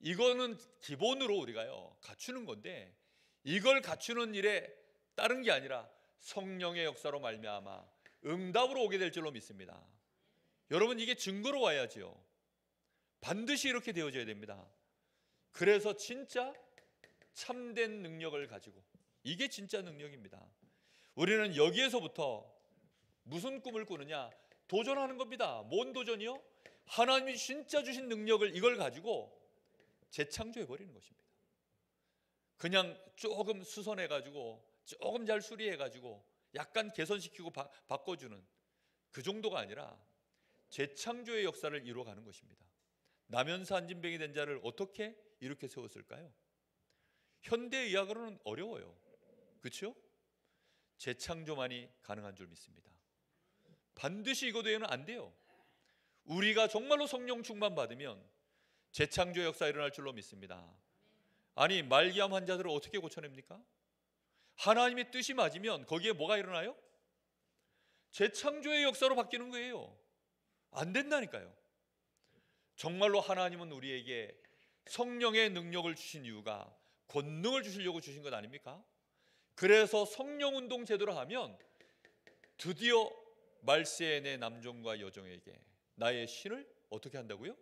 이거는 기본으로 우리가요 갖추는 건데, 이걸 갖추는 일에 다른 게 아니라 성령의 역사로 말미암아 응답으로 오게 될 줄로 믿습니다. 여러분, 이게 증거로 와야지요. 반드시 이렇게 되어져야 됩니다. 그래서 진짜 참된 능력을 가지고, 이게 진짜 능력입니다. 우리는 여기에서부터 무슨 꿈을 꾸느냐? 도전하는 겁니다. 뭔 도전이요? 하나님이 진짜 주신 능력을, 이걸 가지고 재창조해 버리는 것입니다. 그냥 조금 수선해 가지고, 조금 잘 수리해 가지고, 약간 개선시키고 바꿔주는 그 정도가 아니라 재창조의 역사를 이루어가는 것입니다. 나면서 안진뱅이 된 자를 어떻게 이렇게 세웠을까요? 현대의학으로는 어려워요. 그렇죠? 재창조만이 가능한 줄 믿습니다. 반드시 이거 외에는 안 돼요. 우리가 정말로 성령 충만 받으면 재창조 역사 일어날 줄로 믿습니다. 아니, 말기암 환자들을 어떻게 고쳐냅니까? 하나님의 뜻이 맞으면 거기에 뭐가 일어나요? 재창조의 역사로 바뀌는 거예요. 안 된다니까요. 정말로 하나님은 우리에게 성령의 능력을 주신 이유가 권능을 주시려고 주신 것 아닙니까? 그래서 성령운동 제대로 하면 드디어 말세의 내 남종과 여종에게 나의 신을 어떻게 한다고요?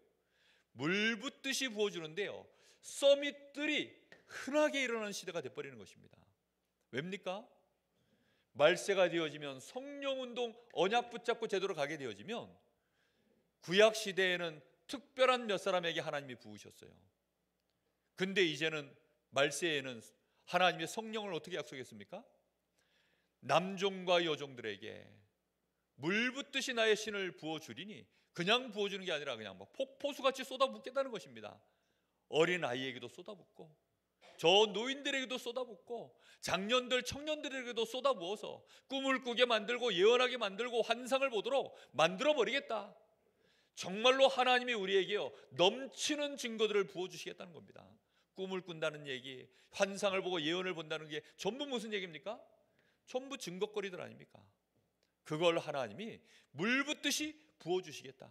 물 붓듯이 부어주는데요, 서밋들이 흔하게 일어나는 시대가 돼버리는 것입니다. 왜입니까? 말세가 되어지면, 성령운동 언약 붙잡고 제대로 가게 되어지면, 구약 시대에는 특별한 몇 사람에게 하나님이 부으셨어요. 근데 이제는 말세에는 하나님의 성령을 어떻게 약속했습니까? 남종과 여종들에게 물 붓듯이 나의 신을 부어주리니, 그냥 부어주는 게 아니라 그냥 막 폭포수같이 쏟아붓겠다는 것입니다. 어린 아이에게도 쏟아붓고, 저 노인들에게도 쏟아붓고, 장년들 청년들에게도 쏟아부어서 꿈을 꾸게 만들고 예언하게 만들고 환상을 보도록 만들어버리겠다. 정말로 하나님이 우리에게요 넘치는 증거들을 부어주시겠다는 겁니다. 꿈을 꾼다는 얘기, 환상을 보고 예언을 본다는 게 전부 무슨 얘기입니까? 전부 증거거리들 아닙니까? 그걸 하나님이 물 붓듯이 부어주시겠다.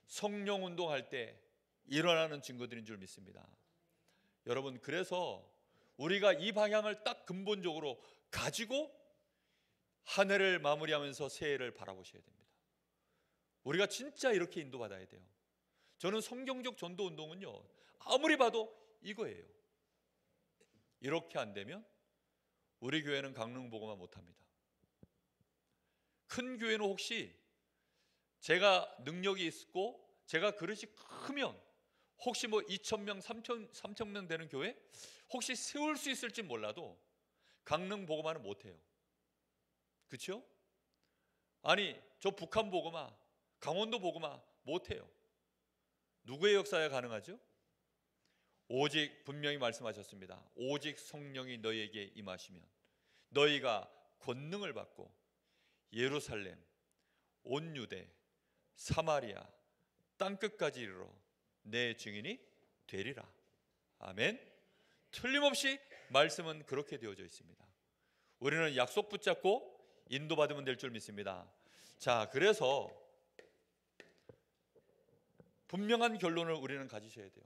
성령 운동할 때 일어나는 증거들인 줄 믿습니다. 여러분, 그래서 우리가 이 방향을 딱 근본적으로 가지고 한 해를 마무리하면서 새해를 바라보셔야 됩니다. 우리가 진짜 이렇게 인도받아야 돼요. 저는 성경적 전도 운동은요, 아무리 봐도 이거예요. 이렇게 안 되면 우리 교회는 강릉보고마 못합니다. 큰 교회는 혹시 제가 능력이 있고 제가 그릇이 크면 혹시 뭐 2,000명, 3,000명 되는 교회 혹시 세울 수 있을지 몰라도 강릉보고마는 못해요. 그렇죠? 아니, 저 북한보고마, 강원도보고마 못해요. 누구의 역사에 가능하죠? 오직 분명히 말씀하셨습니다. 오직 성령이 너희에게 임하시면 너희가 권능을 받고 예루살렘, 온 유대, 사마리아, 땅끝까지 이르러 내 증인이 되리라. 아멘. 틀림없이 말씀은 그렇게 되어져 있습니다. 우리는 약속 붙잡고 인도받으면 될 줄 믿습니다. 자, 그래서 분명한 결론을 우리는 가지셔야 돼요.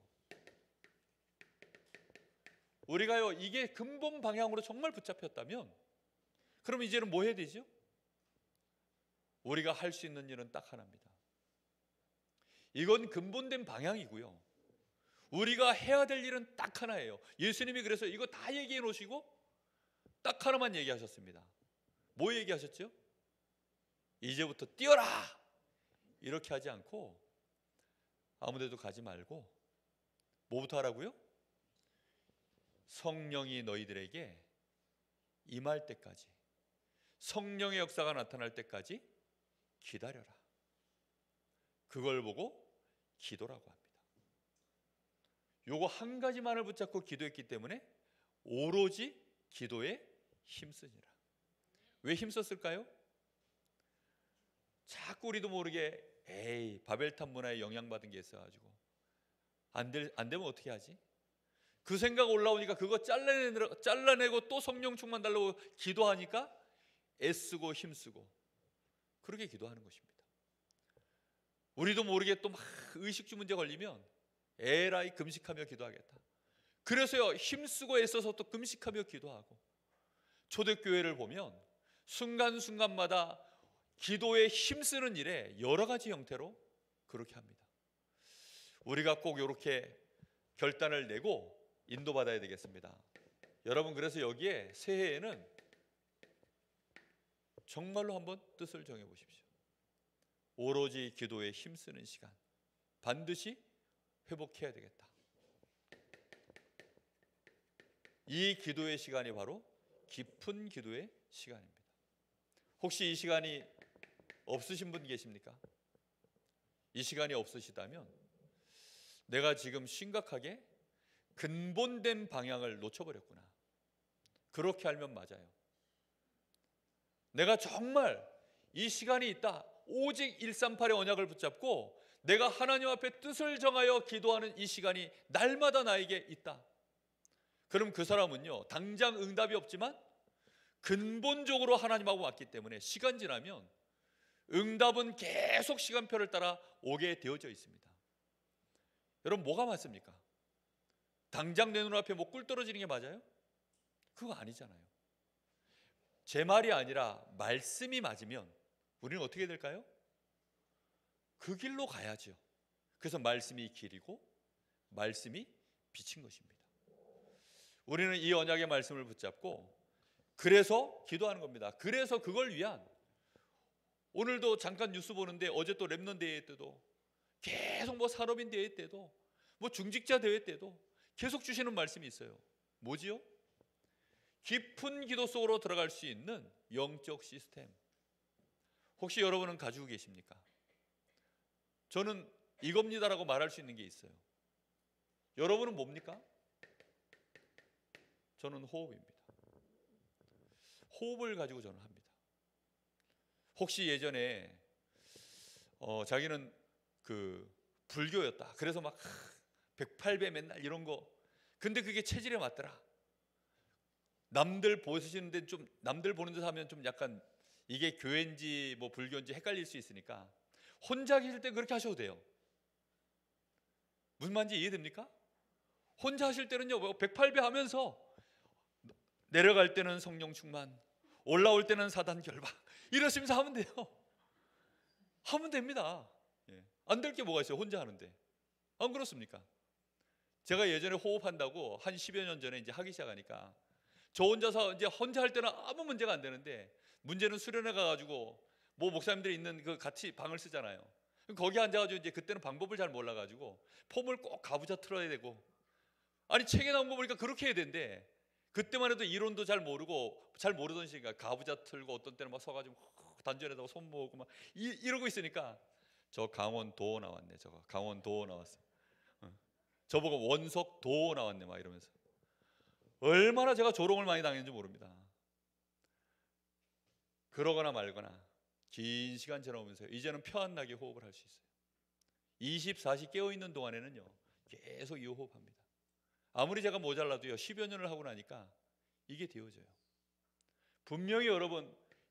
우리가요 이게 근본 방향으로 정말 붙잡혔다면, 그럼 이제는 뭐 해야 되죠? 우리가 할 수 있는 일은 딱 하나입니다. 이건 근본된 방향이고요, 우리가 해야 될 일은 딱 하나예요. 예수님이 그래서 이거 다 얘기해 놓으시고 딱 하나만 얘기하셨습니다. 뭐 얘기하셨죠? 이제부터 뛰어라! 이렇게 하지 않고 아무데도 가지 말고 뭐부터 하라고요? 성령이 너희들에게 임할 때까지, 성령의 역사가 나타날 때까지 기다려라. 그걸 보고 기도라고 합니다. 요거 한 가지만을 붙잡고 기도했기 때문에 오로지 기도에 힘쓰니라. 왜 힘썼을까요? 자꾸 우리도 모르게 바벨탑 문화에 영향받은 게 있어가지고 안 되면 어떻게 하지? 그 생각 올라오니까 그거 잘라내고 또 성령 충만 달라고 기도하니까 애쓰고 힘쓰고 그렇게 기도하는 것입니다. 우리도 모르게 또 막 의식주 문제 걸리면 에라이 금식하며 기도하겠다. 그래서요 힘쓰고 애써서 또 금식하며 기도하고, 초대교회를 보면 순간순간마다 기도에 힘쓰는 일에 여러 가지 형태로 그렇게 합니다. 우리가 꼭 이렇게 결단을 내고 인도받아야 되겠습니다. 여러분, 그래서 여기에 새해에는 정말로 한번 뜻을 정해보십시오. 오로지 기도에 힘쓰는 시간 반드시 회복해야 되겠다. 이 기도의 시간이 바로 깊은 기도의 시간입니다. 혹시 이 시간이 없으신 분 계십니까? 이 시간이 없으시다면 내가 지금 심각하게 근본된 방향을 놓쳐버렸구나. 그렇게 알면 맞아요. 내가 정말 이 시간이 있다, 오직 138의 언약을 붙잡고 내가 하나님 앞에 뜻을 정하여 기도하는 이 시간이 날마다 나에게 있다. 그럼 그 사람은요 당장 응답이 없지만 근본적으로 하나님하고 왔기 때문에 시간 지나면 응답은 계속 시간표를 따라 오게 되어져 있습니다. 여러분, 뭐가 맞습니까? 당장 내 눈앞에 뭐 꿀 떨어지는 게 맞아요? 그거 아니잖아요. 제 말이 아니라 말씀이 맞으면 우리는 어떻게 될까요? 그 길로 가야죠. 그래서 말씀이 길이고 말씀이 빛인 것입니다. 우리는 이 언약의 말씀을 붙잡고 그래서 기도하는 겁니다. 그래서 그걸 위한, 오늘도 잠깐 뉴스 보는데 어제 또 랩넌 대회 때도 계속 뭐 산업인 대회 때도 뭐 중직자 대회 때도 계속 주시는 말씀이 있어요. 뭐지요? 깊은 기도 속으로 들어갈 수 있는 영적 시스템. 혹시 여러분은 가지고 계십니까? 저는 이겁니다라고 말할 수 있는 게 있어요. 여러분은 뭡니까? 저는 호흡입니다. 호흡을 가지고 저는 합니다. 혹시 예전에 자기는 그 불교였다. 그래서 막 108배 맨날 이런 거. 근데 그게 체질에 맞더라. 남들 보시는데 좀, 남들 보는 듯 하면 좀 약간 이게 교회인지 뭐 불교인지 헷갈릴 수 있으니까 혼자 계실 때 그렇게 하셔도 돼요. 무슨 말인지 이해됩니까? 혼자 하실 때는요 108배 하면서 내려갈 때는 성령 충만, 올라올 때는 사단 결박, 이러시면서 하면 돼요. 하면 됩니다. 안 될 게 뭐가 있어요? 혼자 하는데. 안 그렇습니까? 제가 예전에 호흡한다고 한 10여 년 전에 이제 하기 시작하니까 저 혼자서 이제 혼자 할 때는 아무 문제가 안 되는데, 문제는 수련회 가가지고 뭐 목사님들이 있는 그 같이 방을 쓰잖아요. 거기 앉아가지고 이제 그때는 방법을 잘 몰라가지고 폼을 꼭 가부좌 틀어야 되고, 아니 책에 나온 거 보니까 그렇게 해야 된대. 그때만 해도 이론도 잘 모르고 잘 모르던 시기가 가부좌 틀고 어떤 때는 막 서가지고 단전에다가 손 모으고 막 이러고 있으니까 저 강원도 나왔네. 저거 강원도 나왔어. 저보고 원석도 나왔네 막 이러면서 얼마나 제가 조롱을 많이 당했는지 모릅니다. 그러거나 말거나 긴 시간 지나오면서 이제는 편안하게 호흡을 할 수 있어요. 24시 깨어있는 동안에는요 계속 이 호흡합니다. 아무리 제가 모자라도요 10여 년을 하고 나니까 이게 되어져요. 분명히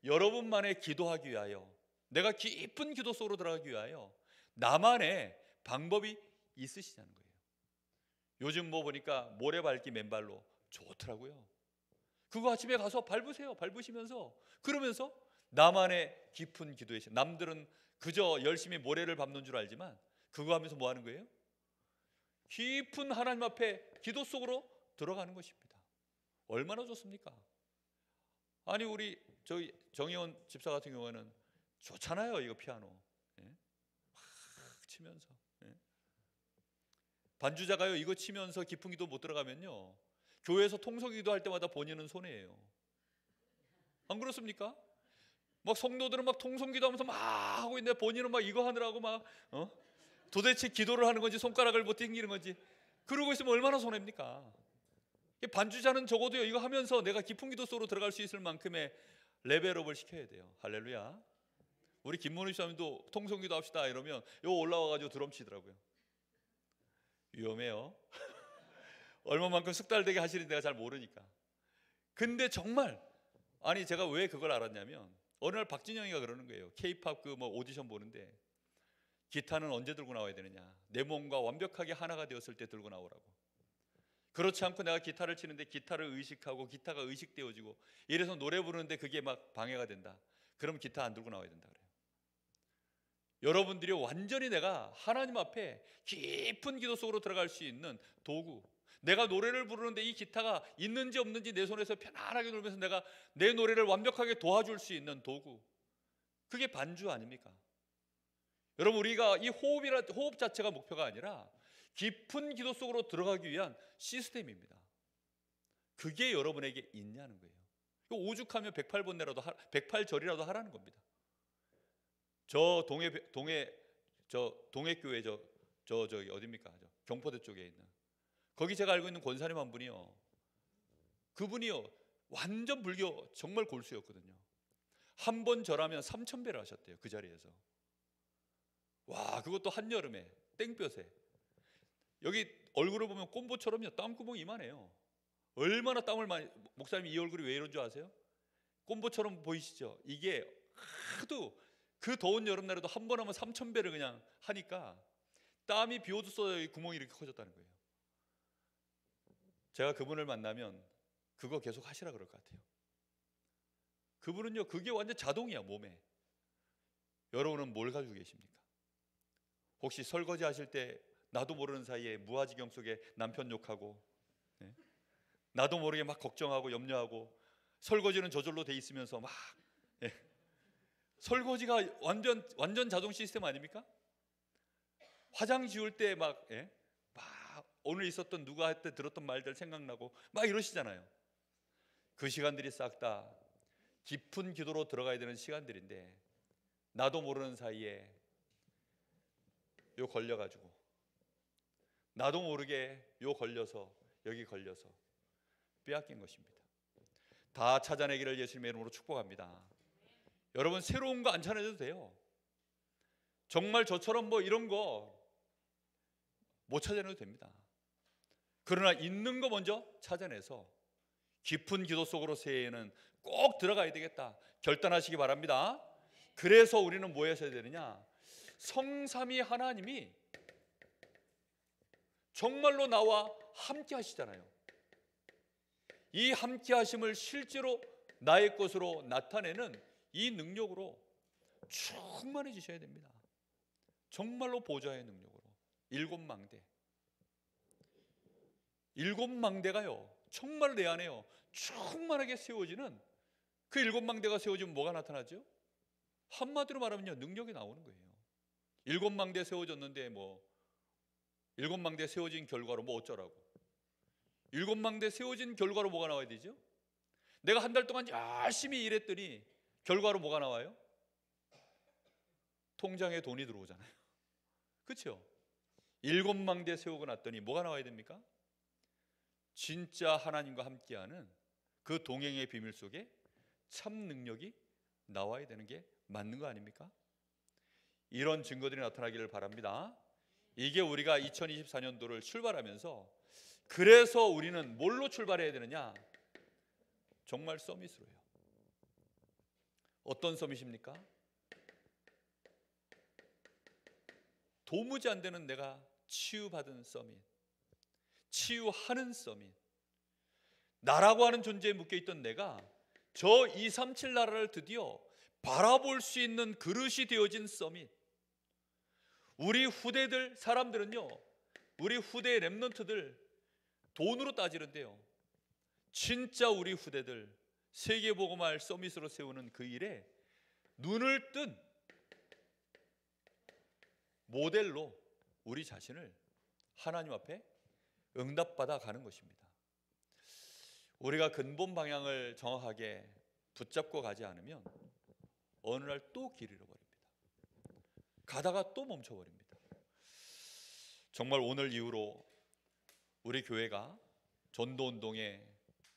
여러분만의 기도하기 위하여, 내가 깊은 기도 속으로 들어가기 위하여 나만의 방법이 있으시다는 거예요. 요즘 뭐 보니까 모래 밟기 맨발로 좋더라고요. 그거 아침에 가서 밟으세요. 밟으시면서 그러면서 나만의 깊은 기도에, 남들은 그저 열심히 모래를 밟는 줄 알지만 그거 하면서 뭐 하는 거예요? 깊은 하나님 앞에 기도 속으로 들어가는 것입니다. 얼마나 좋습니까? 아니 우리 저희 정의원 집사 같은 경우에는 좋잖아요. 이거 피아노 막 치면서 반주자가요 이거 치면서 깊은 기도 못 들어가면요 교회에서 통성기도 할 때마다 본인은 손해예요. 안 그렇습니까? 막 성도들은 막 통성기도 하면서 막 하고 있는데 본인은 막 이거 하느라고 막 도대체 기도를 하는 건지 손가락을 못 당기는 건지 그러고 있으면 얼마나 손해입니까? 반주자는 적어도요 이거 하면서 내가 깊은 기도 속으로 들어갈 수 있을 만큼의 레벨업을 시켜야 돼요. 할렐루야. 우리 김문희 씨도 통성기도 합시다 이러면 요 올라와가지고 드럼 치더라고요. 위험해요. 얼마만큼 숙달되게 하시는지 내가 잘 모르니까. 근데 정말 아니 제가 왜 그걸 알았냐면 어느 날 박진영이가 그러는 거예요. K-팝 그 뭐 오디션 보는데 기타는 언제 들고 나와야 되느냐, 내 몸과 완벽하게 하나가 되었을 때 들고 나오라고. 그렇지 않고 내가 기타를 치는데 기타를 의식하고 기타가 의식되어지고 이래서 노래 부르는데 그게 막 방해가 된다, 그럼 기타 안 들고 나와야 된다 그래요. 여러분들이 완전히 내가 하나님 앞에 깊은 기도 속으로 들어갈 수 있는 도구, 내가 노래를 부르는데 이 기타가 있는지 없는지 내 손에서 편안하게 놀면서 내가 내 노래를 완벽하게 도와줄 수 있는 도구, 그게 반주 아닙니까? 여러분, 우리가 이 호흡 자체가 목표가 아니라 깊은 기도 속으로 들어가기 위한 시스템입니다. 그게 여러분에게 있냐는 거예요. 오죽하면 108절이라도 하라는 겁니다. 저 동해교회 저기 어딥니까? 경포대 쪽에 있는, 거기 제가 알고 있는 권사님 한 분이요, 그분이요 완전 불교 정말 골수였거든요. 한 번 절하면 3,000배를 하셨대요, 그 자리에서. 와, 그것도 한여름에 땡볕에. 여기 얼굴을 보면 꼼보처럼요 땀구멍이 이만해요. 얼마나 땀을 많이, 목사님 이 얼굴이 왜 이런 줄 아세요? 꼼보처럼 보이시죠? 이게 하도 그 더운 여름날에도 한 번 하면 3,000배를 그냥 하니까 땀이 비오도 쏟아져 구멍이 이렇게 커졌다는 거예요. 제가 그분을 만나면 그거 계속 하시라 그럴 것 같아요. 그분은요 그게 완전 자동이야, 몸에. 여러분은 뭘 가지고 계십니까? 혹시 설거지 하실 때 나도 모르는 사이에 무아지경 속에 남편 욕하고, 네? 나도 모르게 막 걱정하고 염려하고, 설거지는 저절로 돼 있으면서 막, 네? 설거지가 완전 자동 시스템 아닙니까? 화장 지울 때 막, 예? 막 오늘 있었던 누가 할 때 들었던 말들 생각나고 막 이러시잖아요. 그 시간들이 싹 다 깊은 기도로 들어가야 되는 시간들인데 나도 모르는 사이에 요 걸려가지고, 나도 모르게 요 걸려서 여기 걸려서 빼앗긴 것입니다. 다 찾아내기를 예수님의 이름으로 축복합니다. 여러분, 새로운 거 안 찾아내도 돼요. 정말 저처럼 뭐 이런 거 못 찾아내도 됩니다. 그러나 있는 거 먼저 찾아내서 깊은 기도 속으로 새해에는 꼭 들어가야 되겠다 결단하시기 바랍니다. 그래서 우리는 뭐 하셔야 되느냐, 성삼위 하나님이 정말로 나와 함께 하시잖아요. 이 함께 하심을 실제로 나의 것으로 나타내는 이 능력으로 충만해지셔야 됩니다. 정말로 보좌의 능력으로. 일곱 망대가요 정말 내 안에요 충만하게 세워지는, 그 일곱 망대가 세워지면 뭐가 나타나죠? 한마디로 말하면요 능력이 나오는 거예요. 일곱 망대 세워졌는데 뭐 일곱 망대 세워진 결과로 뭐 어쩌라고? 일곱 망대 세워진 결과로 뭐가 나와야 되죠? 내가 한 달 동안 열심히 일했더니 결과로 뭐가 나와요? 통장에 돈이 들어오잖아요. 그렇죠? 일곱 망대 세우고 났더니 뭐가 나와야 됩니까? 진짜 하나님과 함께하는 그 동행의 비밀 속에 참 능력이 나와야 되는 게 맞는 거 아닙니까? 이런 증거들이 나타나기를 바랍니다. 이게 우리가 2024년도를 출발하면서, 그래서 우리는 뭘로 출발해야 되느냐? 정말 서밋으로요. 어떤 서밋입니까? 도무지 안 되는 내가 치유받은 서밋, 치유하는 서밋. 나라고 하는 존재에 묶여있던 내가 저 237 나라를 드디어 바라볼 수 있는 그릇이 되어진 서밋. 우리 후대들 사람들은요, 우리 후대 렘넌트들 돈으로 따지는데요, 진짜 우리 후대들 세계복음화를 서밋으로 세우는 그 일에 눈을 뜬 모델로 우리 자신을 하나님 앞에 응답받아 가는 것입니다. 우리가 근본 방향을 정확하게 붙잡고 가지 않으면 어느 날 또 길 잃어버립니다. 가다가 또 멈춰버립니다. 정말 오늘 이후로 우리 교회가 전도운동의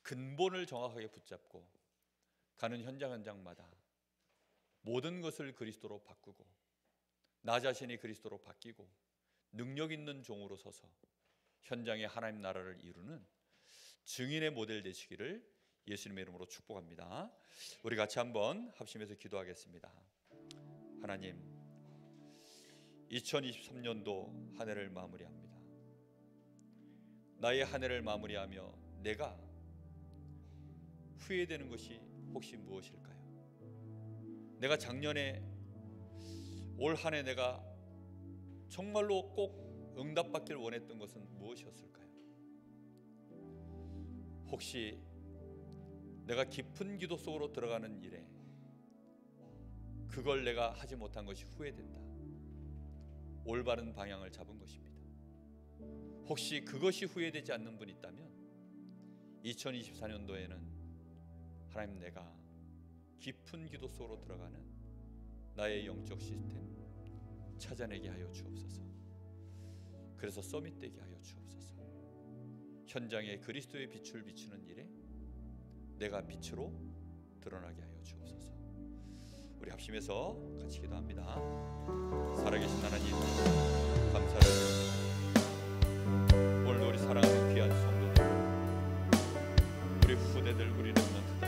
근본을 정확하게 붙잡고 가는 현장마다 모든 것을 그리스도로 바꾸고 나 자신이 그리스도로 바뀌고 능력 있는 종으로 서서 현장에 하나님 나라를 이루는 증인의 모델 되시기를 예수님의 이름으로 축복합니다. 우리 같이 한번 합심해서 기도하겠습니다. 하나님, 2023년도 한 해를 마무리합니다. 나의 한 해를 마무리하며 내가 후회되는 것이 혹시 무엇일까요? 내가 작년에 올 한 해 내가 정말로 꼭 응답받길 원했던 것은 무엇이었을까요? 혹시 내가 깊은 기도 속으로 들어가는 일에 그걸 내가 하지 못한 것이 후회된다. 올바른 방향을 잡은 것입니다. 혹시 그것이 후회되지 않는 분이 있다면 2024년도에는 하나님, 내가 깊은 기도 속으로 들어가는 나의 영적 시스템 찾아내게 하여 주옵소서. 그래서 서밋 되게 하여 주옵소서. 현장에 그리스도의 빛을 비추는 일에 내가 빛으로 드러나게 하여 주옵소서. 우리 합심해서 같이 기도합니다. 살아계신 하나님, 감사를 드립니다. 오늘 우리 사랑하는 귀한 성도들, 우리 후대들, 우리 렘넌트들,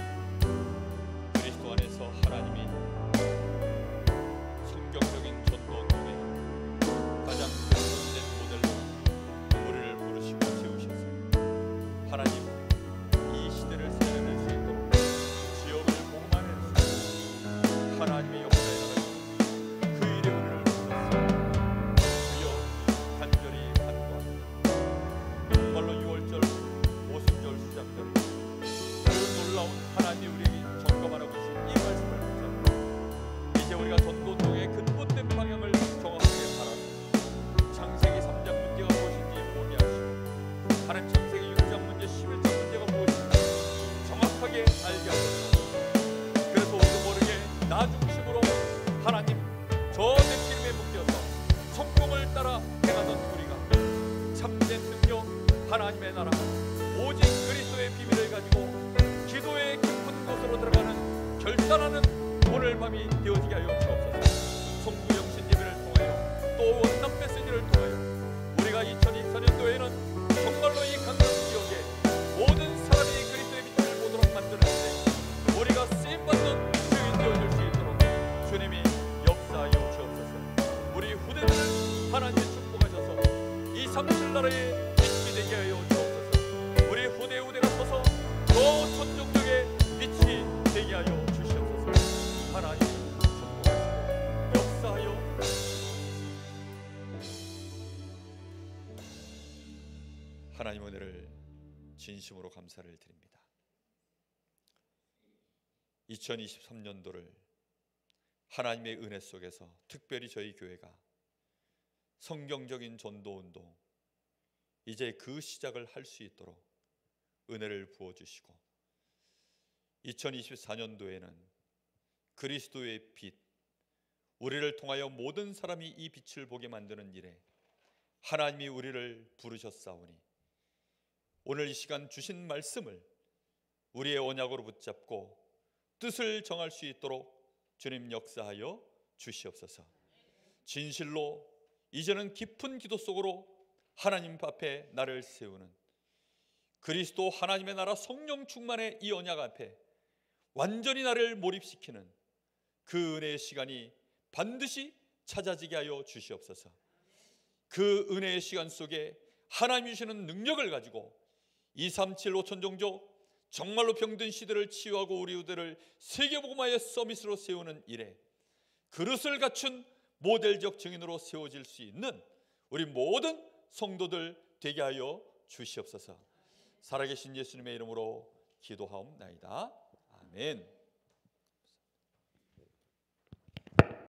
그리스도 안에서 하나님이 성경적인 전도운동의 가장 근본된 모델로 우리를 부르시고 세우셔서 하나님, 이 시대를 살려낼 수 있도록 지역을 복만할 수 있도록 하나님의 역사에 나가는 그 일에 우리를 부르셨습니다. 주여, 간절히 간구합니다. 정말로 6월절, 오순절, 수장절 그 놀라운 하나님이 우리에게 점검하라고 주신 이 말씀을 붙잡고 이제 우리가 전도운동의 근본된 방향을 정확하게 살아서 창세기 3장 문제가 무엇인지 보게 하시고 하나님, 창세기 6장 문제, 11장 문제가 무엇인지 정확하게 알게 하소서. 그래서 우리도 모르게 나 중심으로 하나님, 저 느낌에 묶여서 성공을 따라 행하던 우리가 참된 능력, 하나님의 나라, 오직 그리스도의 비밀을 가지고 기도의 깊은 곳으로 들어가는 결단하는 오늘 밤이 되어지게 하여 주옵소서. 송구 영신 예배를 통하여 또 원남 메시지를 통하여 우리가 2024년도에는 정말로 이 강남 지역에 모든 사람이 그리스도의 빛을 보도록 만드는데 우리가 쓰임받는 주인 되어줄 수 있도록 주님이 역사하여 주옵소서. 우리 후대들을 하나님이 축복하셔서 237 나라의 빛이 되게 하여 주옵소서. 우리 후대가 서서 더 천정적의 빛이 되게 하여 주시옵소서. 하나님 축복하시고 역사하여 하나님, 은혜를 진심으로 감사를 드립니다. 2023년도를 하나님의 은혜 속에서 특별히 저희 교회가 성경적인 전도운동 이제 그 시작을 할 수 있도록 은혜를 부어주시고 2024년도에는 그리스도의 빛, 우리를 통하여 모든 사람이 이 빛을 보게 만드는 일에 하나님이 우리를 부르셨사오니 오늘 이 시간 주신 말씀을 우리의 언약으로 붙잡고 뜻을 정할 수 있도록 주님 역사하여 주시옵소서. 진실로 이제는 깊은 기도 속으로 하나님 앞에 나를 세우는 그리스도 하나님의 나라 성령 충만의 이 언약 앞에 완전히 나를 몰입시키는 그 은혜의 시간이 반드시 찾아지게 하여 주시옵소서. 그 은혜의 시간 속에 하나님이 주시는 능력을 가지고 237 5천 종족 정말로 병든 시대를 치유하고 우리 우대를 세계복음화의 서밋으로 세우는 일에 그릇을 갖춘 모델적 증인으로 세워질 수 있는 우리 모든 성도들 되게 하여 주시옵소서. 살아계신 예수님의 이름으로 기도하옵나이다. 아멘.